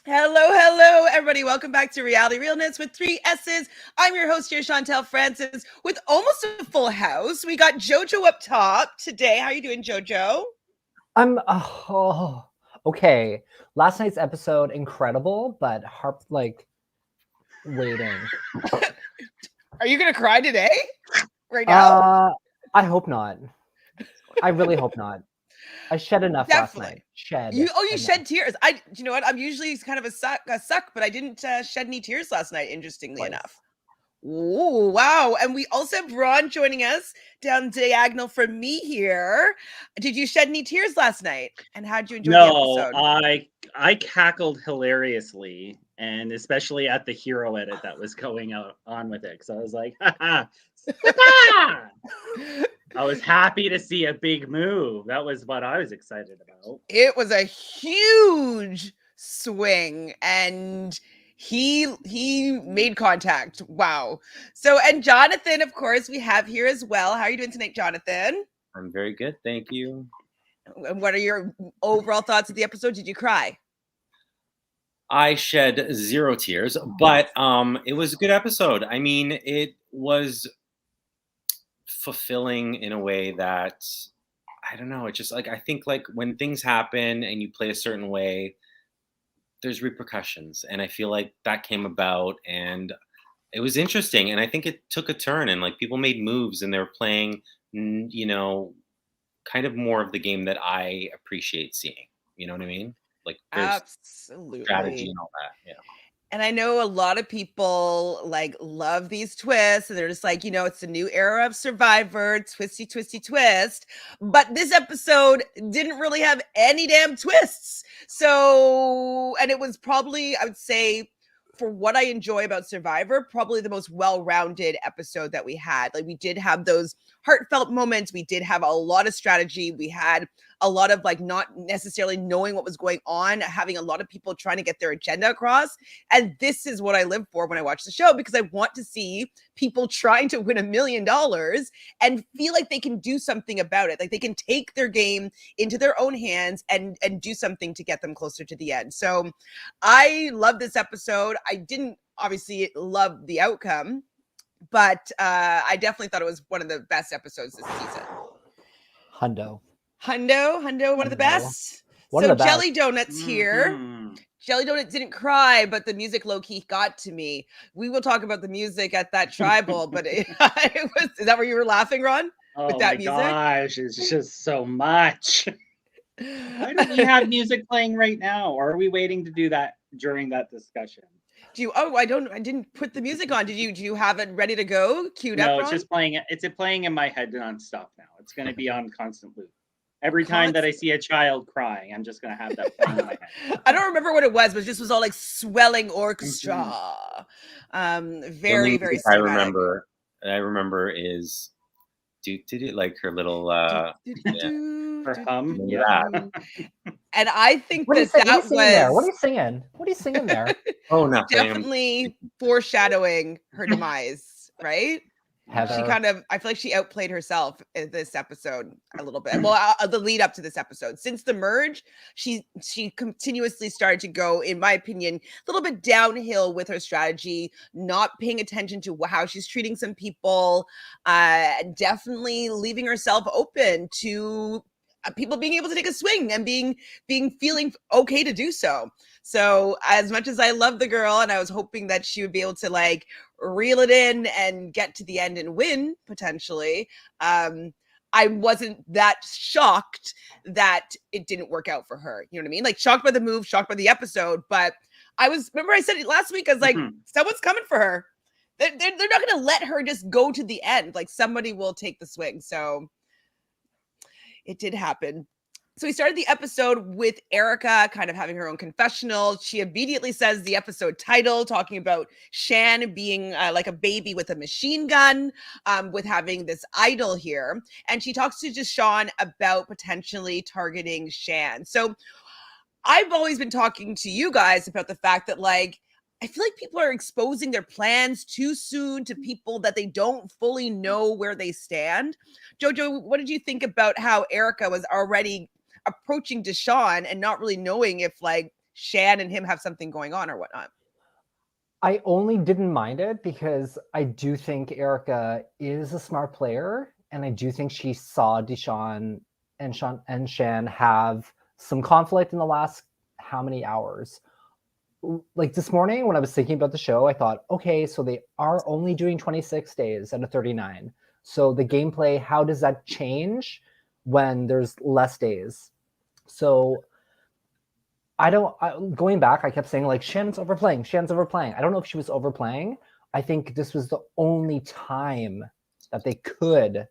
Hello, everybody. Welcome back to Reality Realness with 3 S's. I'm your host here, Chantele Francis, with almost a full house. We got Jojo up top today. How are you doing, Jojo? Okay. Last night's episode incredible, but waiting. Are you going to cry today? Right now? Uh, I hope not. I really hope not. I shed enough last Definitely. night. Shed You enough. shed tears. You know what? I'm usually kind of a suck, but I didn't shed any tears last night, interestingly Twice. enough. Oh, wow. And we also have Ron joining us down diagonal from me here. Did you shed any tears last night? And how'd you enjoy the episode? I cackled hilariously, and especially at the hero edit that was going on with it. So I was like, ha ha! I was happy to see a big move. That was what I was excited about. It was a huge swing, and he made contact. Wow. So, and Jonathan, of course, we have here as well. How are you doing tonight, Jonathan? I'm very good, thank you. And what are your overall thoughts of the episode? Did you cry? I shed 0 tears, but it was a good episode. I mean, it was fulfilling in a way that I don't know. It's just like I think like when things happen and you play a certain way, there's repercussions, and I feel like that came about, and it was interesting, and I think it took a turn, and like people made moves, and they were playing, kind of more of the game that I appreciate seeing. You know what I mean? Like there's Absolutely. strategy and all that. Yeah. And I know a lot of people like love these twists, and they're just like, it's a new era of Survivor, twisty, twisty, twist. But this episode didn't really have any damn twists. So, and it was probably, I would say, for what I enjoy about Survivor, probably the most well-rounded episode that we had. Like, we did have those heartfelt moments. We did have a lot of strategy. We had a lot of like not necessarily knowing what was going on, having a lot of people trying to get their agenda across. And this is what I live for when I watch the show, because I want to see people trying to win $1 million and feel like they can do something about it. Like they can take their game into their own hands and do something to get them closer to the end. So I love this episode. I didn't obviously love the outcome, but I definitely thought it was one of the best episodes this season. Hundo, one of the best. One so of the best. Jelly Donuts here. Jelly Donuts didn't cry, but the music low-key got to me. We will talk about the music at that tribal, but it was, is that where you were laughing, Ron? Oh with that my music? gosh, it's just so much. Why don't we have music playing right now? Or are we waiting to do that during that discussion? Do you? Oh, I didn't put the music on. Do you have it ready to go? Queued up? No, Ron? it's just playing. It's playing in my head nonstop now. It's going to be on constant loop. Every time that I see a child crying, I'm just going to have that playing in my head. I don't remember what it was, but it just was all like swelling orchestra. Very, very cinematic. I remember is do like her little her hum. Yeah. And I think What are you singing? What are you singing there? Oh, nothing. Definitely foreshadowing her demise, right? Heather. She kind of, I feel like she outplayed herself in this episode a little bit. Well, the lead up to this episode, since the merge, she continuously started to go, in my opinion, a little bit downhill with her strategy, not paying attention to how she's treating some people, definitely leaving herself open to people being able to take a swing and feeling okay to do so. So as much as I love the girl and I was hoping that she would be able to like reel it in and get to the end and win potentially, I wasn't that shocked that it didn't work out for her. You know what I mean? Like shocked by the move, shocked by the episode, but remember I said it last week, I was like, someone's coming for her. They're not going to let her just go to the end. Like somebody will take the swing. So it did happen. So we started the episode with Erica kind of having her own confessional. She immediately says the episode title, talking about Shan being like a baby with a machine gun, with having this idol here. And she talks to Deshawn about potentially targeting Shan. So I've always been talking to you guys about the fact that like, I feel like people are exposing their plans too soon to people that they don't fully know where they stand. Jojo, what did you think about how Erica was already approaching Deshawn and not really knowing if like Shan and him have something going on or whatnot. I only didn't mind it because I do think Erica is a smart player, and I do think she saw Deshawn and Shan have some conflict in the last how many hours. Like this morning when I was thinking about the show, I thought, okay, so they are only doing 26 days out of 39. So the gameplay, how does that change when there's less days? So going back, I kept saying like Shannon's overplaying. I don't know if she was overplaying. I think this was the only time that they could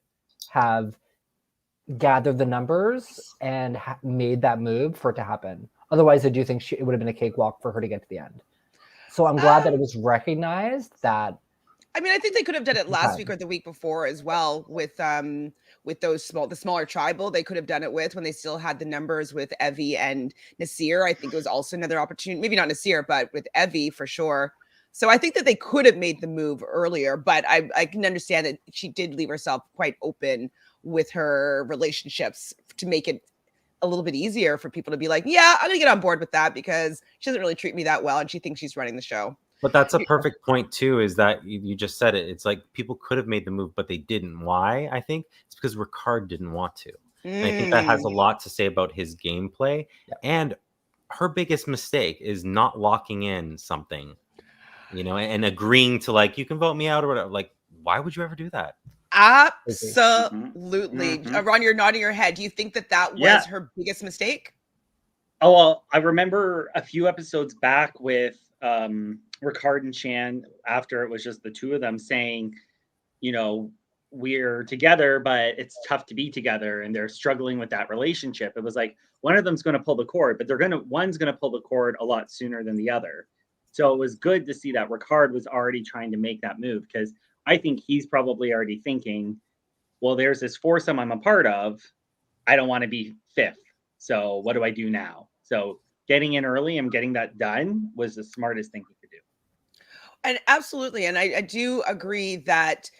have gathered the numbers and made that move for it to happen. Otherwise, I do think it would have been a cakewalk for her to get to the end. So I'm glad that it was recognized that. I mean, I think they could have done it last week or the week before as well with the smaller tribal. They could have done it with when they still had the numbers with Evie and Nasir. I think it was also another opportunity, maybe not Nasir, but with Evie for sure. So I think that they could have made the move earlier, but I can understand that she did leave herself quite open with her relationships to make it a little bit easier for people to be like, yeah, I'm gonna get on board with that because she doesn't really treat me that well and she thinks she's running the show. But that's a perfect point too, is that you just said it. It's like people could have made the move, but they didn't. Why? I think it's because Ricard didn't want to. And I think that has a lot to say about his gameplay. Yeah. And her biggest mistake is not locking in something, and agreeing to like, you can vote me out or whatever. Like, why would you ever do that? Absolutely. Ron, you're nodding your head. Do you think that was her biggest mistake? Oh, well, I remember a few episodes back with Ricard and Shan, after it was just the two of them, saying, we're together, but it's tough to be together, and they're struggling with that relationship. It was like one of them's going to pull the cord, but one's going to pull the cord a lot sooner than the other. So it was good to see that Ricard was already trying to make that move, because I think he's probably already thinking, well, there's this foursome I'm a part of. I don't want to be fifth. So what do I do now? So getting in early and getting that done was the smartest thing he could do. And absolutely. And I do agree that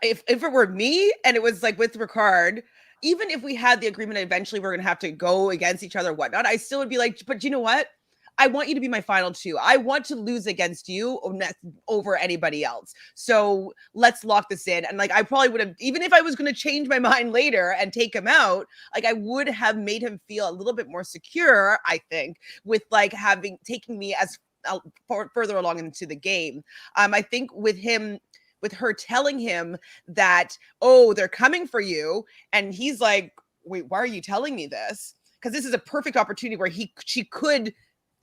if it were me and it was like with Ricard, even if we had the agreement eventually we're going to have to go against each other or whatnot, I still would be like, but you know what? I want you to be my final two. I want to lose against you over anybody else. So let's lock this in. And like, I probably would have, even if I was going to change my mind later and take him out, like I would have made him feel a little bit more secure, I think, with like taking me as further along into the game. I think with her telling him that, oh, they're coming for you. And he's like, wait, why are you telling me this? Because this is a perfect opportunity where she could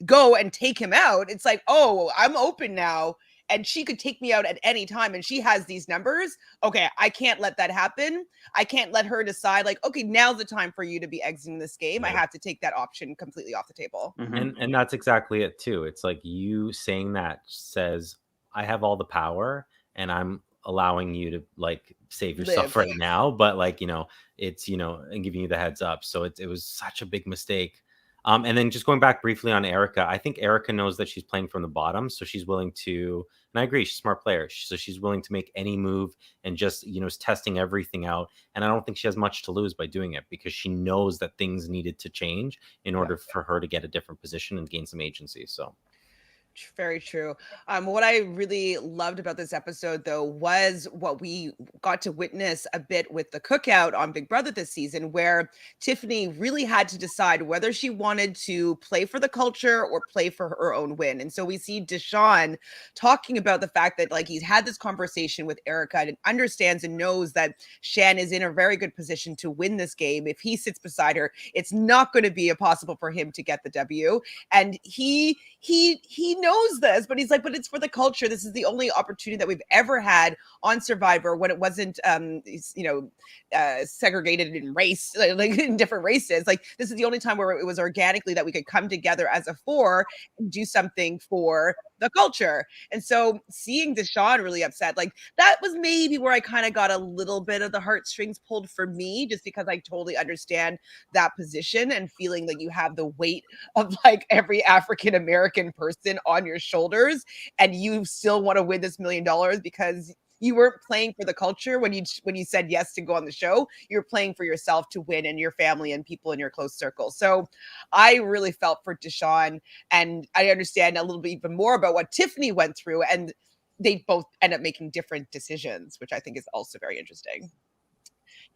go and take him out. It's like, oh, I'm open now and she could take me out at any time and she has these numbers. Okay, I can't let that happen. I can't let her decide like, okay, now's the time for you to be exiting this game. I have to take that option completely off the table. And that's exactly it too. It's like you saying that says, I have all the power and I'm allowing you to like save yourself right now, but like, it's, and giving you the heads up. So it was such a big mistake. And then just going back briefly on Erica, I think Erica knows that she's playing from the bottom. So she's willing to, and I agree, she's a smart player. So she's willing to make any move and just, is testing everything out. And I don't think she has much to lose by doing it because she knows that things needed to change in order for her to get a different position and gain some agency. So. Very true. What I really loved about this episode, though, was what we got to witness a bit with the cookout on Big Brother this season, where Tiffany really had to decide whether she wanted to play for the culture or play for her own win. And so we see Deshawn talking about the fact that like he's had this conversation with Erica and understands and knows that Shan is in a very good position to win this game. If he sits beside her, it's not going to be impossible for him to get the W. And he knows this, but he's like, but it's for the culture. This is the only opportunity that we've ever had on Survivor when it wasn't, segregated in race, like in different races. Like this is the only time where it was organically that we could come together as a four and do something for the culture. And so seeing Deshawn really upset, like that was maybe where I kind of got a little bit of the heartstrings pulled for me, just because I totally understand that position and feeling like you have the weight of like every African-American person on your shoulders and you still want to win this $1 million because you weren't playing for the culture when you said yes to go on the show. You're playing for yourself to win and your family and people in your close circle. So I really felt for Deshawn, and I understand a little bit even more about what Tiffany went through, and they both end up making different decisions, which I think is also very interesting.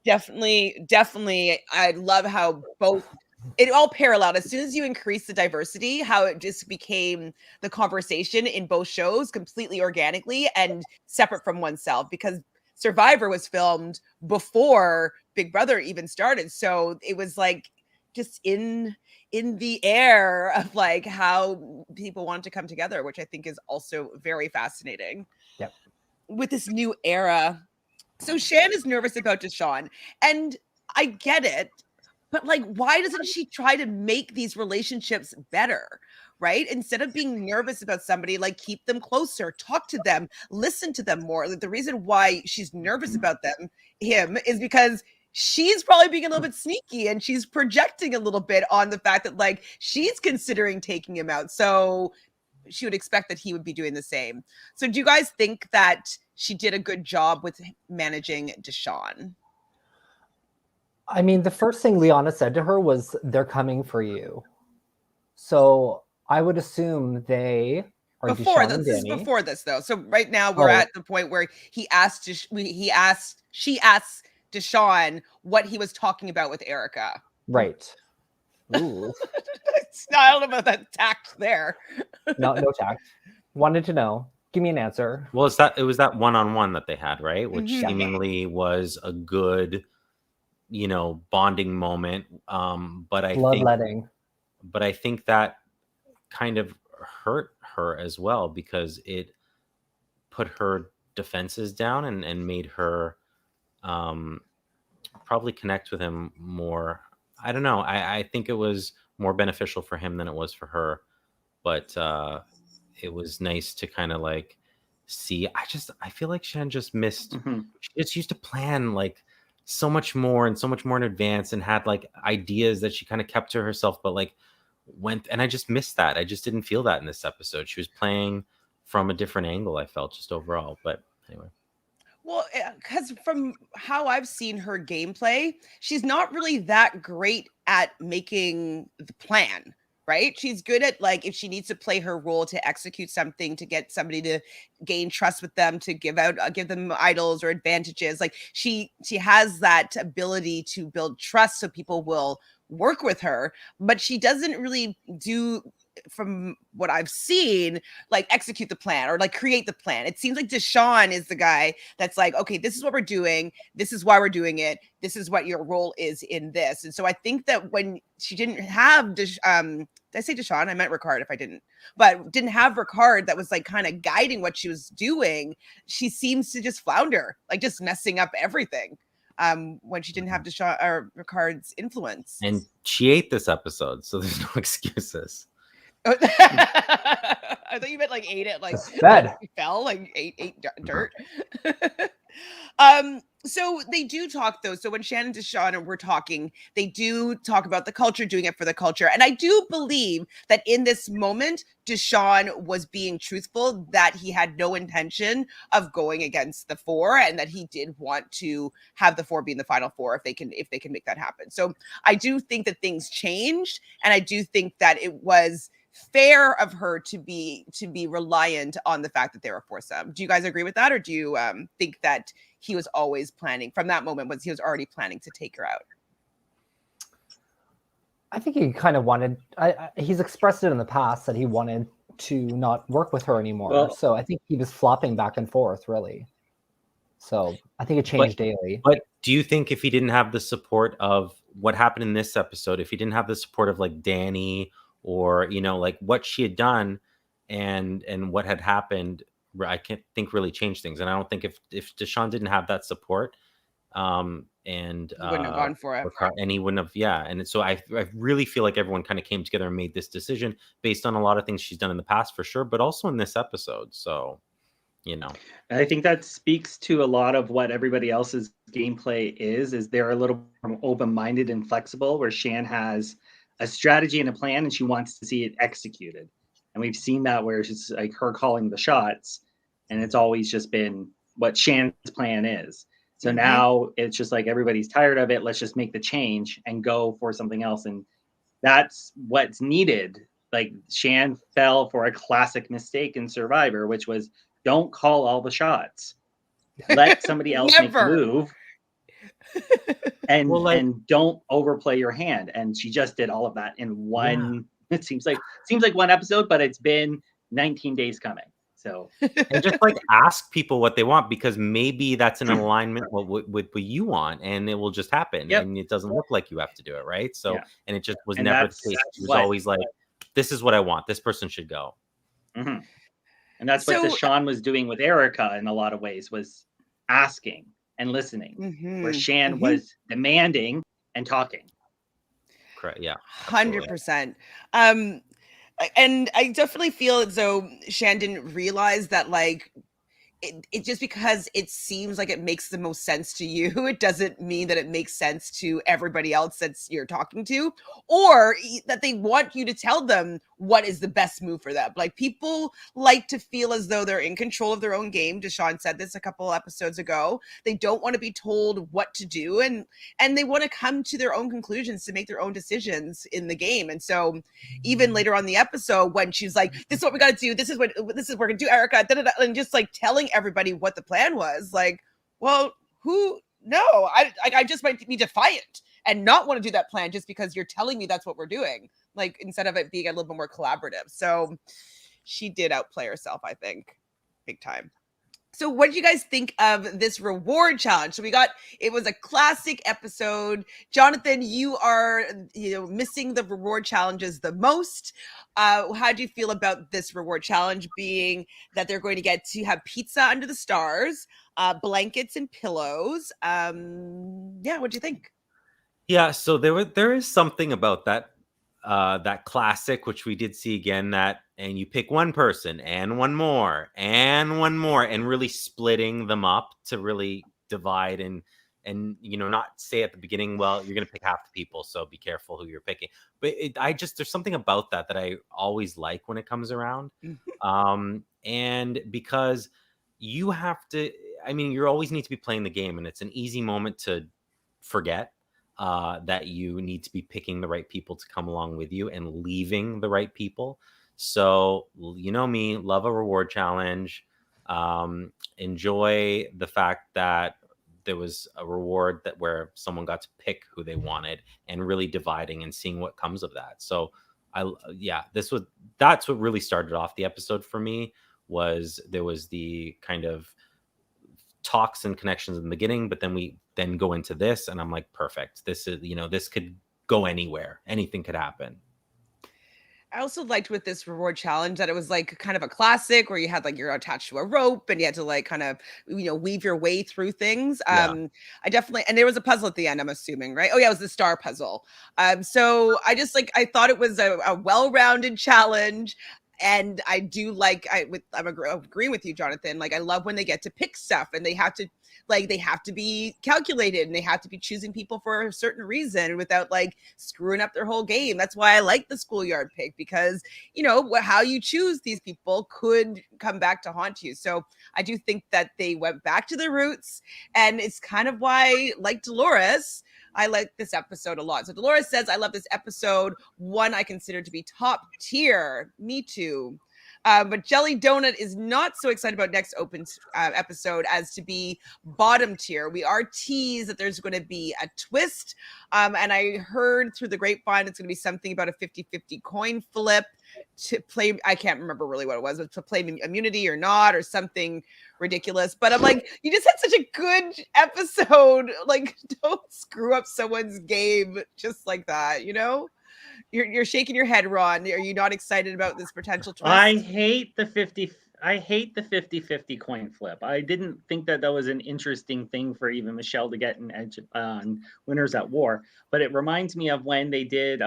Definitely. I love how both it all paralleled. As soon as you increase the diversity, how it just became the conversation in both shows completely organically and separate from oneself, because Survivor was filmed before Big Brother even started. So it was like just in the air of like how people wanted to come together, which I think is also very fascinating. Yep. With this new era. So Shan is nervous about Deshawn, and I get it, but like, why doesn't she try to make these relationships better? Right? Instead of being nervous about somebody, like keep them closer, talk to them, listen to them more. Like, the reason why she's nervous about him is because she's probably being a little bit sneaky, and she's projecting a little bit on the fact that like she's considering taking him out. So she would expect that he would be doing the same. So do you guys think that she did a good job with managing Deshawn? I mean, the first thing Liana said to her was, "They're coming for you." So I would assume they are Before Deshawn this, and this is Danny. before this though. So right now we're Oh. at the point where she asks Deshawn what he was talking about with Erica. Right. Ooh. I don't know about that tact there. No tact. Wanted to know. Give me an answer. Well, it was that one-on-one that they had, right? Which Mhm. seemingly was a good, bonding moment. But I Bloodletting. think that kind of hurt her as well, because it put her defenses down and made her probably connect with him more. I don't know. I think it was more beneficial for him than it was for her. But it was nice to kind of like see. I feel like Shan just missed. Mm-hmm. She just used to plan like so much more and so much more in advance, and had like ideas that she kind of kept to herself, but like went, and I just missed that. I just didn't feel that in this episode. She was playing from a different angle, I felt, just overall. But anyway. Well, because from how I've seen her gameplay, she's not really that great at making the plan, right? She's good at like if she needs to play her role to execute something, to get somebody to gain trust with them, to give them idols or advantages. Like she has that ability to build trust so people will work with her, but she doesn't really do, from what I've seen, like execute the plan or like create the plan. It seems like Deshawn is the guy that's like, okay, this is what we're doing. This is why we're doing it. This is what your role is in this. And so I think that when she didn't have, did I say Deshawn? I meant Ricard if I didn't, but didn't have Ricard that was like kind of guiding what she was doing. She seems to just flounder, like just messing up everything. When she didn't have Deshawn or Ricard's influence. And she ate this episode, so there's no excuses. I thought you meant like ate it, like bed. Fell, like ate dirt. So they do talk though. So when Shannon and Deshawn were talking, they do talk about the culture, doing it for the culture. And I do believe that in this moment, Deshawn was being truthful, that he had no intention of going against the four, and that he did want to have the four be in the final four if they can make that happen. So I do think that things changed, and I do think that it was fair of her to be reliant on the fact that they were foursome. Do you guys agree with that, or do you think that he was always planning from that moment, he was already planning to take her out? I think he kind of wanted. He's expressed it in the past that he wanted to not work with her anymore. Well, so I think he was flopping back and forth, really. So I think it changed daily. But do you think if he didn't have the support of what happened in this episode, if he didn't have the support of like Danny, or like what she had done and what had happened, I can't think really changed things. And I don't think if Deshawn didn't have that support, and he wouldn't have gone for it, and he wouldn't have, and so I really feel like everyone kind of came together and made this decision based on a lot of things she's done in the past, for sure, but also in this episode. So I think that speaks to a lot of what everybody else's gameplay is they're a little more open-minded and flexible, where Shan has a strategy and a plan and she wants to see it executed. And we've seen that where she's like her calling the shots, and it's always just been what Shan's plan is. So Mhm. now it's just like everybody's tired of it. Let's just make the change and go for something else. And that's what's needed. Like Shan fell for a classic mistake in Survivor, which was don't call all the shots. Let somebody else make the Never. move and Well, like, and don't overplay your hand. And she just did all of that in one. It seems like one episode, but it's been 19 days coming. So and just like ask people what they want, because maybe that's in alignment with what you want, and it will just happen. Yep. And it doesn't look like you have to do it, right? So, Yeah. and it just was And never the that's case. It was what- always like, this is what I want. This person should go. Mhm. And that's what So- Deshaun was doing with Erica in a lot of ways, was asking and listening, where Mhm. Shan Mhm. was demanding and talking. Correct. Yeah. 100%. And I definitely feel as though Shan didn't realize that, like, it just because it seems like it makes the most sense to you, it doesn't mean that it makes sense to everybody else that you're talking to, or that they want you to tell them what is the best move for them. Like, people like to feel as though they're in control of their own game. Deshaun said this a couple episodes ago. They don't want to be told what to do, and they want to come to their own conclusions to make their own decisions in the game. And so even later on in the episode, when she's like, this is what we got to do, this is what we're gonna do, Erica, da, da, da, and just like telling everybody what the plan was, like, well, I just might be defiant and not want to do that plan just because you're telling me that's what we're doing, like, instead of it being a little bit more collaborative. So she did outplay herself, I think, big time. So what did you guys think of this reward challenge? So it was a classic episode. Jonathan, you are, missing the reward challenges the most. How do you feel about this reward challenge, being that they're going to get to have pizza under the stars, blankets and pillows? What do you think? Yeah, so there is something about that classic, which we did see again, and you pick one person and one more and really splitting them up to really divide and not say at the beginning, well, you're going to pick half the people, so be careful who you're picking. But there's something about that I always like when it comes around. And because you have to, you always need to be playing the game, and it's an easy moment to forget that you need to be picking the right people to come along with you and leaving the right people. So, me, love a reward challenge. Enjoy the fact that there was a reward where someone got to pick who they wanted, and really dividing and seeing what comes of that. So that's what really started off the episode for me. There was the kind of talks and connections in the beginning, but then we go into this, and I'm like, perfect. This is, this could go anywhere. Anything could happen. I also liked with this reward challenge that it was like kind of a classic where you had, like, you're attached to a rope and you had to, like, kind of, weave your way through things. Yeah. I definitely, and there was a puzzle at the end, I'm assuming, right? Oh yeah, it was the star puzzle. So I just, like, I thought it was a well-rounded challenge. And I do like, I'm agreeing with you, Jonathan. Like, I love when they get to pick stuff and they have to be calculated, and they have to be choosing people for a certain reason without, like, screwing up their whole game. That's why I like the schoolyard pick, because, how you choose these people could come back to haunt you. So I do think that they went back to their roots, and it's kind of why, like Dolores, I like this episode a lot. So Dolores says, I love this episode. One I consider to be top tier. Me too. But Jelly Donut is not so excited about next episode as to be bottom tier. We are teased that there's going to be a twist. And I heard through the grapevine it's going to be something about a 50-50 coin flip to play. I can't remember really what it was, but to play immunity or not, or something ridiculous. But I'm like, you just had such a good episode. Like, don't screw up someone's game just like that, You're shaking your head, Ron. Are you not excited about this potential twist? I hate the 50-50 coin flip. I didn't think that was an interesting thing for even Michelle to get an edge on Winners at War. But it reminds me of when they did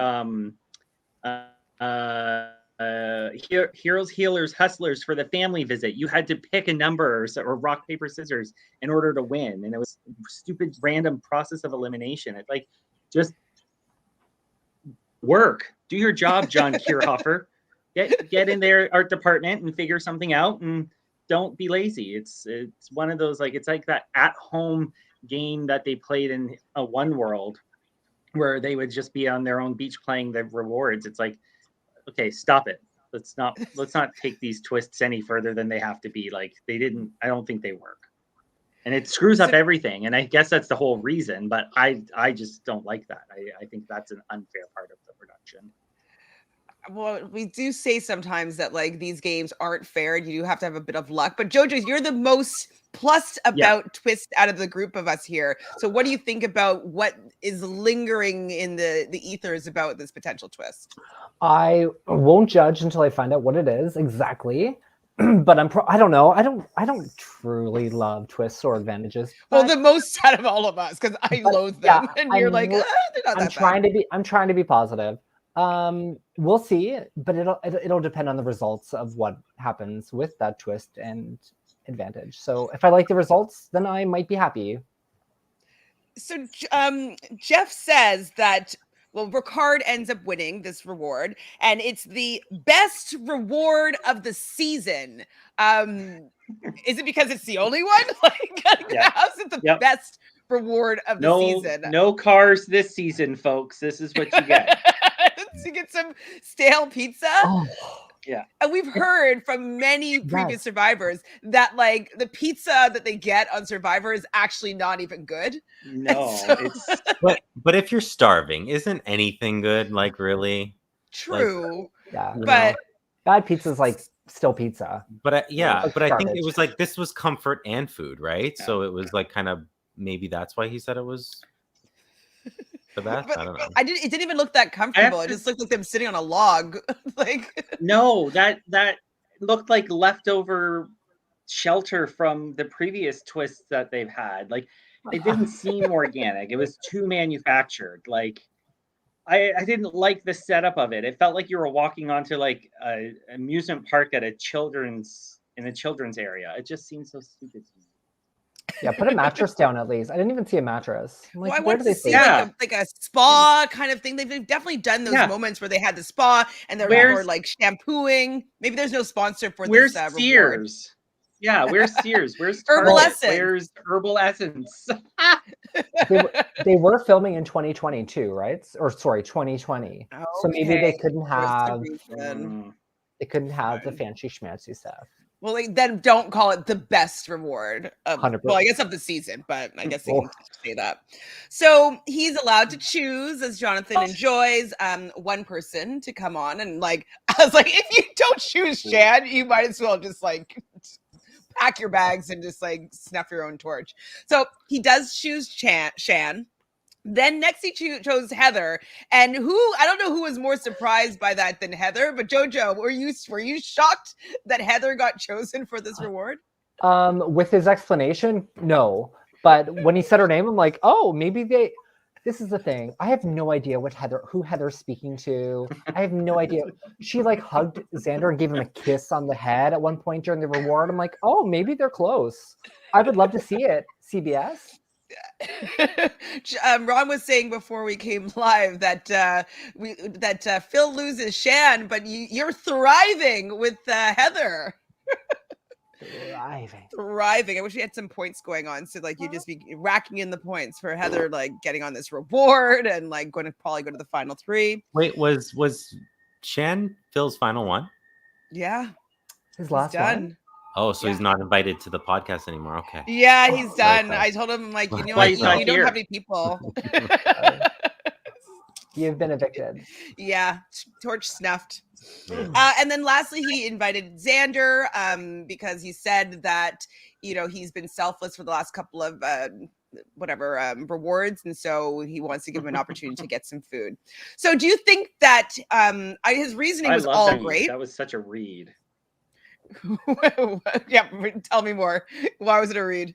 Heroes, Healers, Hustlers for the family visit. You had to pick a number or rock, paper, scissors in order to win. And it was a stupid, random process of elimination. It's like, just work. Do your job, John Kierhofer. Get in their art department and figure something out and don't be lazy. It's one of those, like, it's like that at home game that they played in a One World, where they would just be on their own beach playing the rewards. It's like, okay, stop it. Let's not take these twists any further than they have to be. Like, I don't think they work. And it screws up everything. And I guess that's the whole reason, but I just don't like that. I think that's an unfair part of the production. Well, we do say sometimes that like these games aren't fair and you do have to have a bit of luck. But Jojo, you're the most plus about twist out of the group of us here. So what do you think about what is lingering in the ethers about this potential twist? I won't judge until I find out what it is exactly. But I don't know. I don't truly love twists or advantages. Well, the most out of all of us, because I loathe them, and you're like, they're not that bad. I'm trying to be positive. We'll see, but it'll depend on the results of what happens with that twist and advantage. So if I like the results, then I might be happy. So Jeff says that, well, Ricard ends up winning this reward, and it's the best reward of the season. Is it because it's the only one? Like, how's it the best reward of the season? No cars this season, folks. This is what you get. You get some stale pizza. Oh. Yeah. And we've heard from many previous survivors that like the pizza that they get on Survivor is actually not even good. No, it's but if you're starving, isn't anything good? Like, really? True. Like, but bad pizza is like still pizza. But I garbage. think it was like this was comfort and food, right? Yeah. So it was like kind of maybe that's why he said it was the best. I don't know. It didn't even look that comfortable. It just looked like them sitting on a log. Like no, that looked like leftover shelter from the previous twists that they've had. Like, it didn't seem organic. It was too manufactured. Like, I didn't like the setup of it. It felt like you were walking onto like an amusement park at a children's area. It just seemed so stupid to me. Yeah, put a mattress down at least. I didn't even see a mattress. Like, I want to see like a spa kind of thing. They've definitely done those moments where they had the spa and they're like shampooing. Maybe there's no sponsor for this. Where's Sears? Yeah, where's Sears? Where's Herbal Essence? Where's Herbal Essence? they were filming in 2022, right? Or sorry, 2020. Okay. So maybe they couldn't have the fancy schmancy stuff. Well, then don't call it the best reward of 100%. Well, I guess of the season, but I guess they can say that. So he's allowed to choose, as Jonathan enjoys, one person to come on. And like I was like, if you don't choose Shan, you might as well just like pack your bags and just like snuff your own torch. So he does choose Shan. Then next he chose Heather, and I don't know who was more surprised by that than Heather, but Jojo, were you shocked that Heather got chosen for this reward? With his explanation, no. But when he said her name, I'm like, oh, maybe this is the thing. I have no idea who Heather's speaking to. I have no idea. She like hugged Xander and gave him a kiss on the head at one point during the reward. I'm like, oh, maybe they're close. I would love to see it. CBS. Ron was saying before we came live that Phil loses Shan, but you're thriving with Heather. Thriving. I wish we had some points going on, so like you'd just be racking in the points for Heather, like getting on this reward and like probably go to the final 3. Wait, was Shan Phil's final one? Yeah, his last one. Oh, so he's not invited to the podcast anymore. Okay. Yeah, he's done. I told him, like, you know what? You don't have any people. You've been evicted. Yeah, torch snuffed. And then lastly, he invited Xander because he said that, he's been selfless for the last couple of rewards. And so he wants to give him an opportunity to get some food. So do you think that his reasoning was all great? That was such a read. Yeah, tell me more. Why was it a read?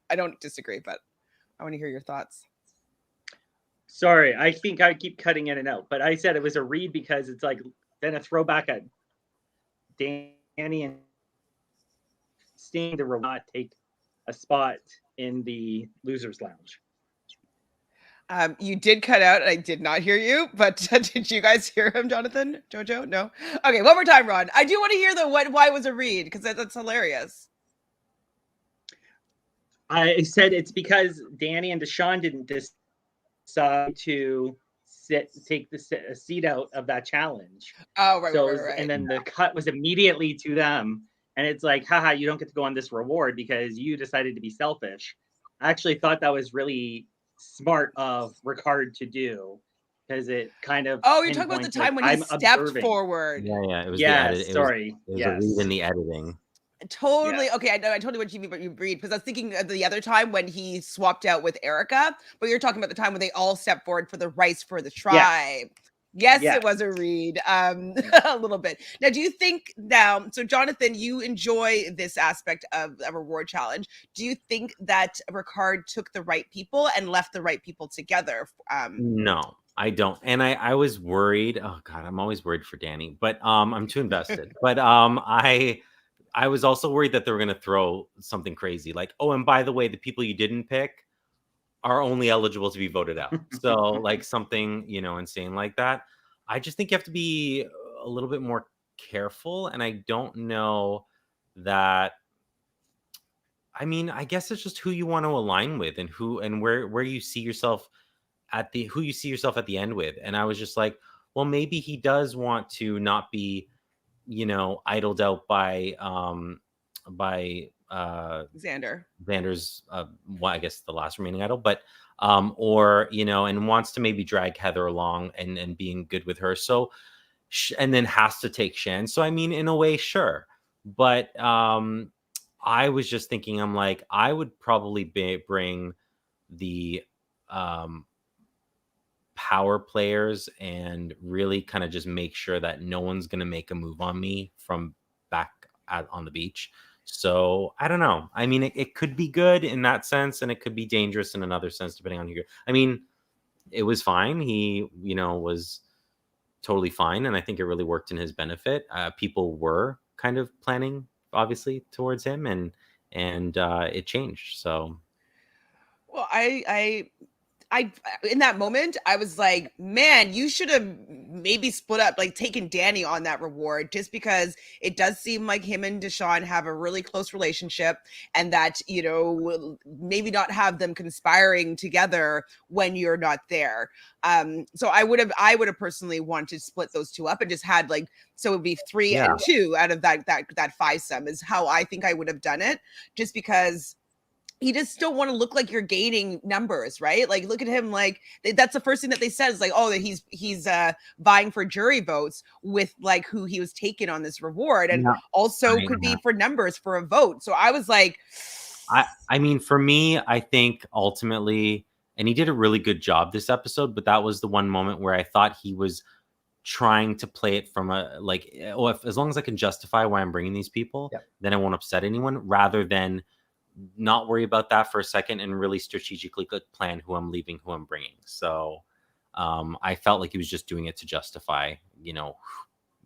I don't disagree, but I want to hear your thoughts. Sorry, I think I keep cutting in and out, but I said it was a read because it's like then a throwback at Danny and Sting to not take a spot in the losers lounge. You did cut out, and I did not hear you, but did you guys hear him, Jonathan? Jojo? No? Okay, one more time, Ron. I do want to hear why it was a read, because that's hilarious. I said it's because Danny and Deshaun didn't decide to take the seat out of that challenge. Oh, right, So right. And then the cut was immediately to them. And it's like, haha, you don't get to go on this reward because you decided to be selfish. I actually thought that was really smart of Ricard to do, because it kind of Oh, you're talking about the time when he stepped forward. Yeah, it was the edit. Sorry. It was a read in the editing. Totally. Yes. Okay, I know. I totally what you mean, but you read, because I was thinking of the other time when he swapped out with Erica, but you're talking about the time when they all stepped forward for the rice for the tribe. Yes, it was a read, a little bit. Now, do you think now, so Jonathan, you enjoy this aspect of a reward challenge. Do you think that Ricard took the right people and left the right people together? No, I don't. And I was worried. Oh God, I'm always worried for Danny, but I'm too invested. But I was also worried that they were going to throw something crazy like, oh, and by the way, the people you didn't pick are only eligible to be voted out. So like something, insane like that. I just think you have to be a little bit more careful. And I don't know that. I mean, I guess it's just who you want to align with and where you see yourself at the end with. And I was just like, well, maybe he does want to not be idled out by Xander's I guess the last remaining idol, but or and wants to maybe drag Heather along and being good with her, so and then has to take Shan. So I mean, in a way, sure, but I was just thinking, I'm like, I would probably bring the power players and really kind of just make sure that no one's going to make a move on me from back on the beach. So I don't know. I mean, it could be good in that sense, and it could be dangerous in another sense, depending on who. I mean, it was fine. He, was totally fine, and I think it really worked in his benefit. People were kind of planning, obviously, towards him, and it changed. So, well, I in that moment, I was like, man, you should have maybe split up, like taken Danny on that reward, just because it does seem like him and Deshaun have a really close relationship, and that, maybe not have them conspiring together when you're not there. So I would have personally wanted to split those two up and just had so it would be 3 and 2 out of that fivesome is how I think I would have done it, just because you just don't want to look like you're gaining numbers, right? Like, look at him. Like, that's the first thing that they said is like, oh, that he's vying for jury votes with like who he was taking on this reward, and also could be for numbers for a vote. So I was like, I mean, for me, I think ultimately, and he did a really good job this episode, but that was the one moment where I thought he was trying to play it from a as long as I can justify why I'm bringing these people, then I won't upset anyone, rather than not worry about that for a second and really strategically plan who I'm leaving, who I'm bringing. So I felt like he was just doing it to justify,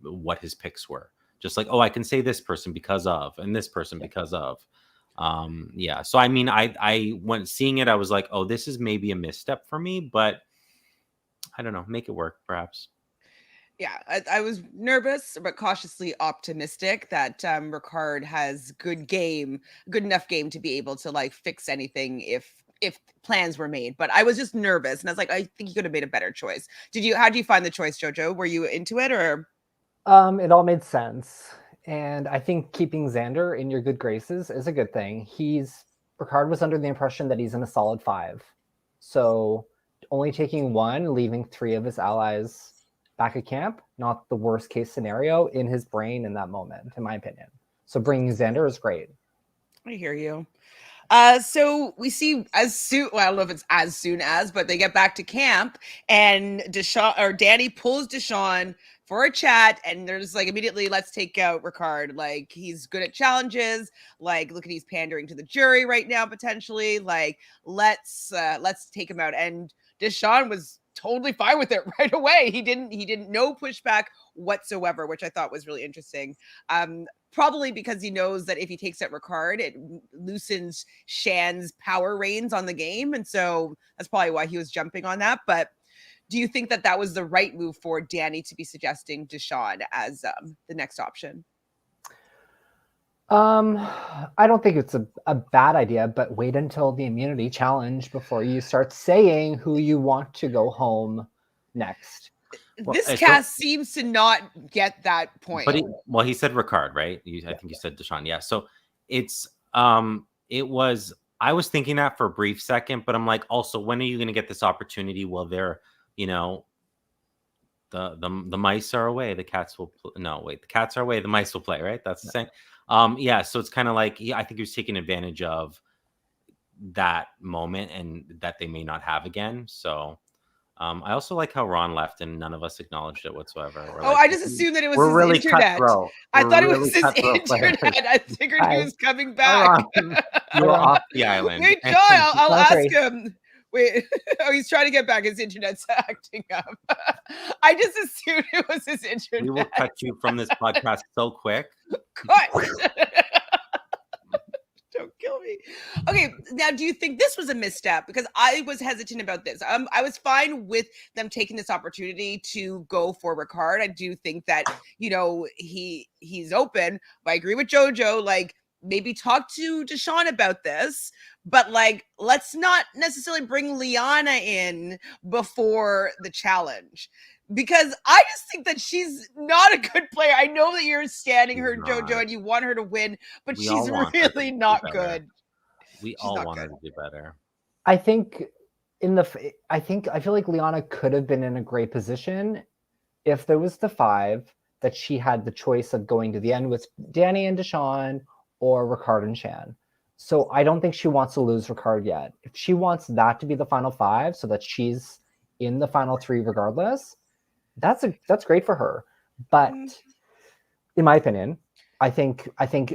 what his picks were. Just like, oh, I can say this person because of, and this person because of. So I mean, I when seeing it, I was like, oh, this is maybe a misstep for me, but I don't know, make it work perhaps. Yeah, I was nervous but cautiously optimistic that Ricard has good enough game to be able to fix anything if plans were made. But I was just nervous, and I was like, I think you could have made a better choice. How did you find the choice, Jojo? Were you into it, or? It all made sense, and I think keeping Xander in your good graces is a good thing. Ricard was under the impression that he's in a solid 5, so only taking 1, leaving 3 of his allies back at camp, not the worst case scenario in his brain in that moment, in my opinion. So bringing Xander is great. I hear you. So we see I don't know if it's as soon as, but they get back to camp, and Danny pulls Deshaun for a chat, and they're just like, immediately, let's take out Ricard. Like, he's good at challenges. Like, look at, he's pandering to the jury right now, potentially. Like, let's take him out. And Deshaun was totally fine with it right away. He didn't no pushback whatsoever, which I thought was really interesting. Probably because he knows that if he takes out Ricard, it loosens Shan's power reins on the game. And so that's probably why he was jumping on that. But do you think that that was the right move for Danny to be suggesting Deshawn as the next option? I don't think it's a bad idea, but wait until the immunity challenge before you start saying who you want to go home next. This cast seems to not get that point. But he said Ricard, right? I think you said Deshawn. Yeah. So it's it was. I was thinking that for a brief second, but I'm like, also, when are you going to get this opportunity? Well, they're, the mice are away, the cats will the cats are away, the mice will play, right? That's the same. Yeah, so it's kind of like I think he was taking advantage of that moment and that they may not have again. So I also like how Ron left and none of us acknowledged it whatsoever. I just assumed that it was his really internet. I thought it was his internet. Players. I figured he was coming back. You were off the island. Wait, John, I'll ask him. Wait, he's trying to get back. His internet's acting up. I just assumed it was his internet. We will cut you from this podcast so quick. Cut. Don't kill me. Okay, now do you think this was a misstep? Because I was hesitant about this. I was fine with them taking this opportunity to go for Ricard. I do think that, he's open. But I agree with Jojo. Like, maybe talk to Deshawn about this, but let's not necessarily bring Liana in before the challenge, because I just think that she's not a good player. I know that you're standing her, Jojo, and you want her to win, but she's really not good. We all want her to do better. I think I feel like Liana could have been in a great position if there was the 5 that she had the choice of going to the end with Danny and Deshawn or Ricard and Shan. So I don't think she wants to lose Ricard yet. If she wants that to be the final 5 so that she's in the final 3 regardless, that's great for her. But in my opinion, I think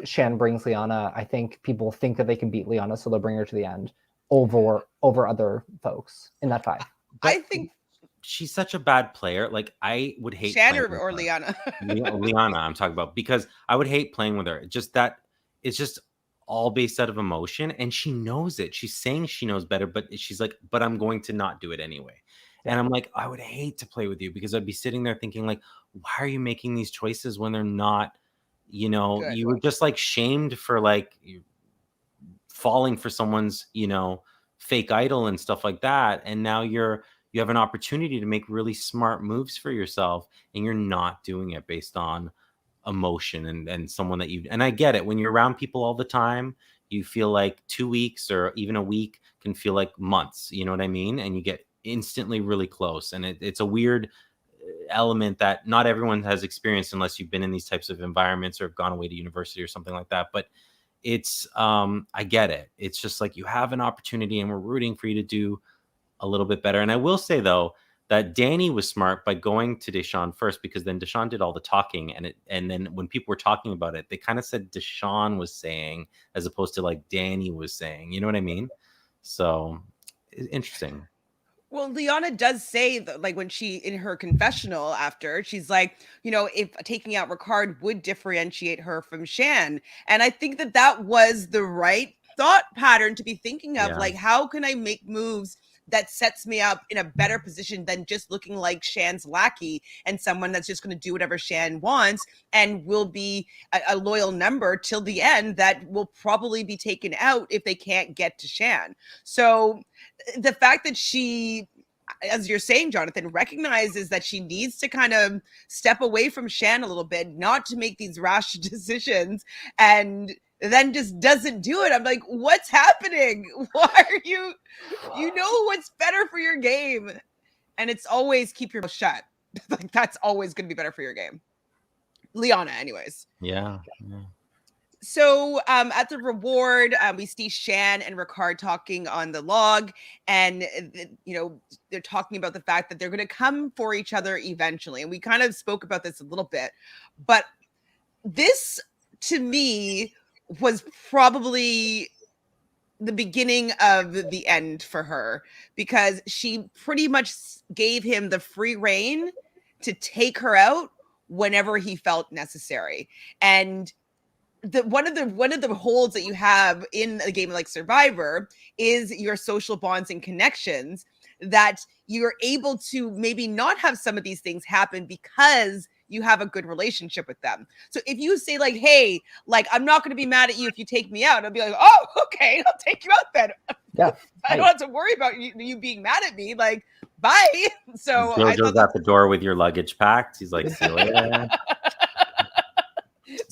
Shan brings Liana. I think people think that they can beat Liana, so they'll bring her to the end over other folks in that 5. But I think she's such a bad player. Like, I would hate Shan or Liana. Liana, I'm talking about, because I would hate playing with her. Just that it's just all based out of emotion, and she knows it. She's saying she knows better, but she's like, but I'm going to not do it anyway. Yeah. And I'm like, I would hate to play with you, because I'd be sitting there thinking, like, why are you making these choices when they're not, good. You were just like shamed for like falling for someone's, fake idol and stuff like that. And now you have an opportunity to make really smart moves for yourself, and you're not doing it based on emotion and someone that and I get it. When you're around people all the time, you feel like 2 weeks or even a week can feel like months, you know what I mean? And you get instantly really close, and it's a weird element that not everyone has experienced unless you've been in these types of environments or have gone away to university or something like that. But it's I get it. It's just like, you have an opportunity and we're rooting for you to do a little bit better. And I will say though that Danny was smart by going to Deshawn first, because then Deshawn did all the talking, and then when people were talking about it, they kind of said Deshawn was saying as opposed to like Danny was saying, you know what I mean? So interesting. Well, Liana does say that, like, when she, in her confessional after, she's like, if taking out Ricard would differentiate her from Shan. And I think that was the right thought pattern to be thinking of. Yeah. Like, how can I make moves that sets me up in a better position than just looking like Shan's lackey and someone that's just going to do whatever Shan wants and will be a loyal member till the end that will probably be taken out if they can't get to Shan. So the fact that she, as you're saying, Jonathan, recognizes that she needs to kind of step away from Shan a little bit, not to make these rash decisions, and then just doesn't do it. I'm like, what's happening? Why are you know what's better for your game? And it's always keep your mouth shut. Like, that's always going to be better for your game. Liana, anyways. Yeah. So at the reward, we see Shan and Ricard talking on the log, and they're talking about the fact that they're going to come for each other eventually. And we kind of spoke about this a little bit, but this to me was probably the beginning of the end for her, because she pretty much gave him the free rein to take her out whenever he felt necessary. And one of the holds that you have in a game like Survivor is your social bonds and connections, that you're able to maybe not have some of these things happen because you have a good relationship with them. So if you say like, hey, like, I'm not going to be mad at you if you take me out, I'll be like, oh, okay, I'll take you out then. Yeah. I don't have to worry about you being mad at me. Like, bye. So I Jojo's thought at the door with your luggage packed. He's like, see you later.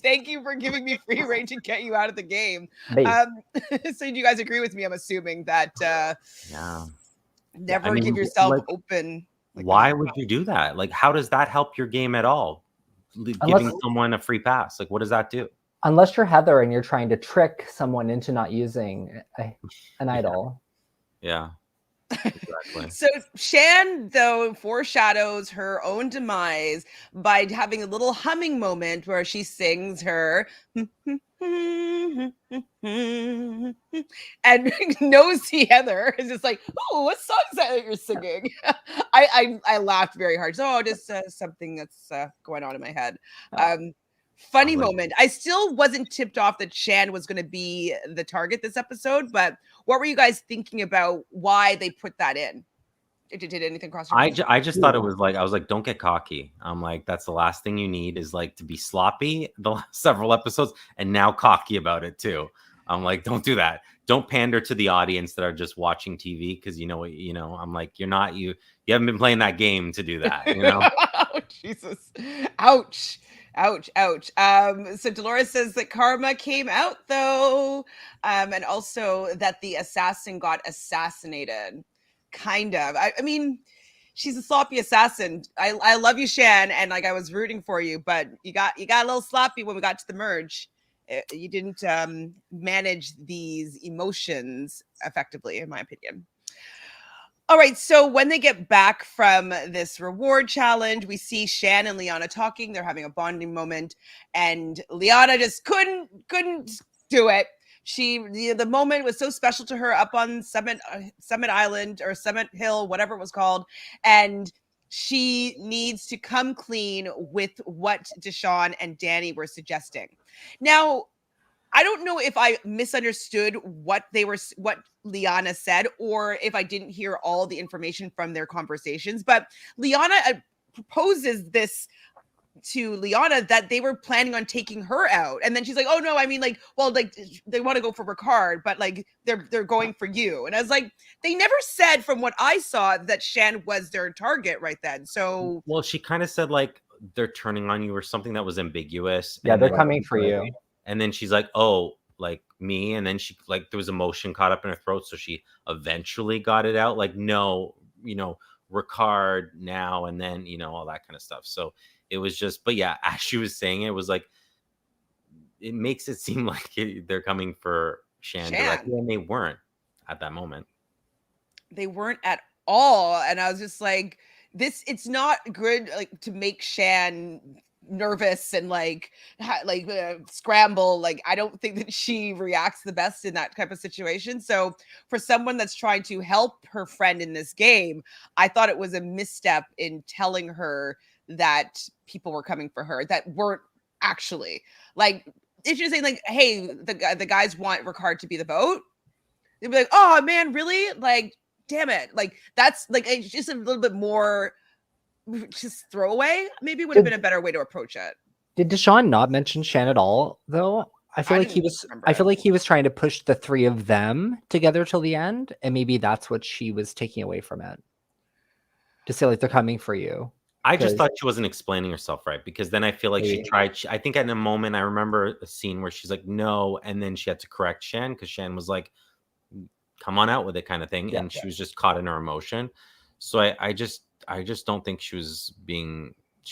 thank you for giving me free rein to get you out of the game. Base. So you guys agree with me? I'm assuming that Yeah. never I mean, give yourself like, open. why would you do that? Like, how does that help your game at all? Giving someone a free pass, like, what does that do? Unless you're Heather and you're trying to trick someone into not using an idol. Yeah. Exactly. So Shan, though, foreshadows her own demise by having a little humming moment where she sings her and Nosy Heather is just like, oh, what song is that you're singing? I laughed very hard. So just something that's going on in my head. Funny moment. I still wasn't tipped off that Shan was going to be the target this episode, but what were you guys thinking about why they put that in? Did anything cross your mind? I just thought it was like, I was like, don't get cocky. I'm like, that's the last thing you need, is like to be sloppy the last several episodes and now cocky about it too. I'm like, don't do that. Don't pander to the audience that are just watching TV, because I'm like, you haven't been playing that game to do that, Oh, Jesus. Ouch. Ouch. So Dolores says that karma came out though, and also that the assassin got assassinated. Kind of. I mean, she's a sloppy assassin. I love you, Shan, and like I was rooting for you, but you got a little sloppy when we got to the merge. You didn't manage these emotions effectively, in my opinion. All right, so when they get back from this reward challenge, we see Shan and Liana talking. They're having a bonding moment, and Liana just couldn't do it. The moment was so special to her up on Summit Island or Summit Hill, whatever it was called, and she needs to come clean with what Deshawn and Danny were suggesting. Now, I don't know if I misunderstood what Liana said, or if I didn't hear all the information from their conversations, but Liana proposes this to Liana that they were planning on taking her out. And then she's like, oh no, I mean, like, well, like they want to go for Ricard, but like they're going for you. And I was like, they never said, from what I saw, that Shan was their target right then. So well, she kind of said like they're turning on you or something that was ambiguous. Yeah, they're coming for you. And then she's like, oh, like me. And then she, like, there was emotion caught up in her throat. So she eventually got it out. Like, no, Ricard now. And then, all that kind of stuff. So it was just, but yeah, as she was saying it was like, it makes it seem like they're coming for Shan directly, and they weren't at that moment. They weren't at all. And I was just like, it's not good, like, to make Shan nervous and scramble. Like, I don't think that she reacts the best in that type of situation. So for someone that's trying to help her friend in this game, I thought it was a misstep in telling her that people were coming for her that weren't actually. Like, if you're saying like, hey, the guys want Ricard to be the vote, they'd be like, oh man, really? Like, damn it. Like, that's like, it's just a little bit more just throwaway. Maybe would have been a better way to approach it. Did Deshawn not mention Shan at all though? I feel like he was trying to push the three of them together till the end, and maybe that's what she was taking away from it. To say like they're coming for you. I just thought she wasn't explaining herself right, because then I feel like she tried. I think in a moment I remember a scene where she's like, no, and then she had to correct Shan because Shan was like, come on out with it kind of thing. And she was just caught in her emotion. So I just don't think she was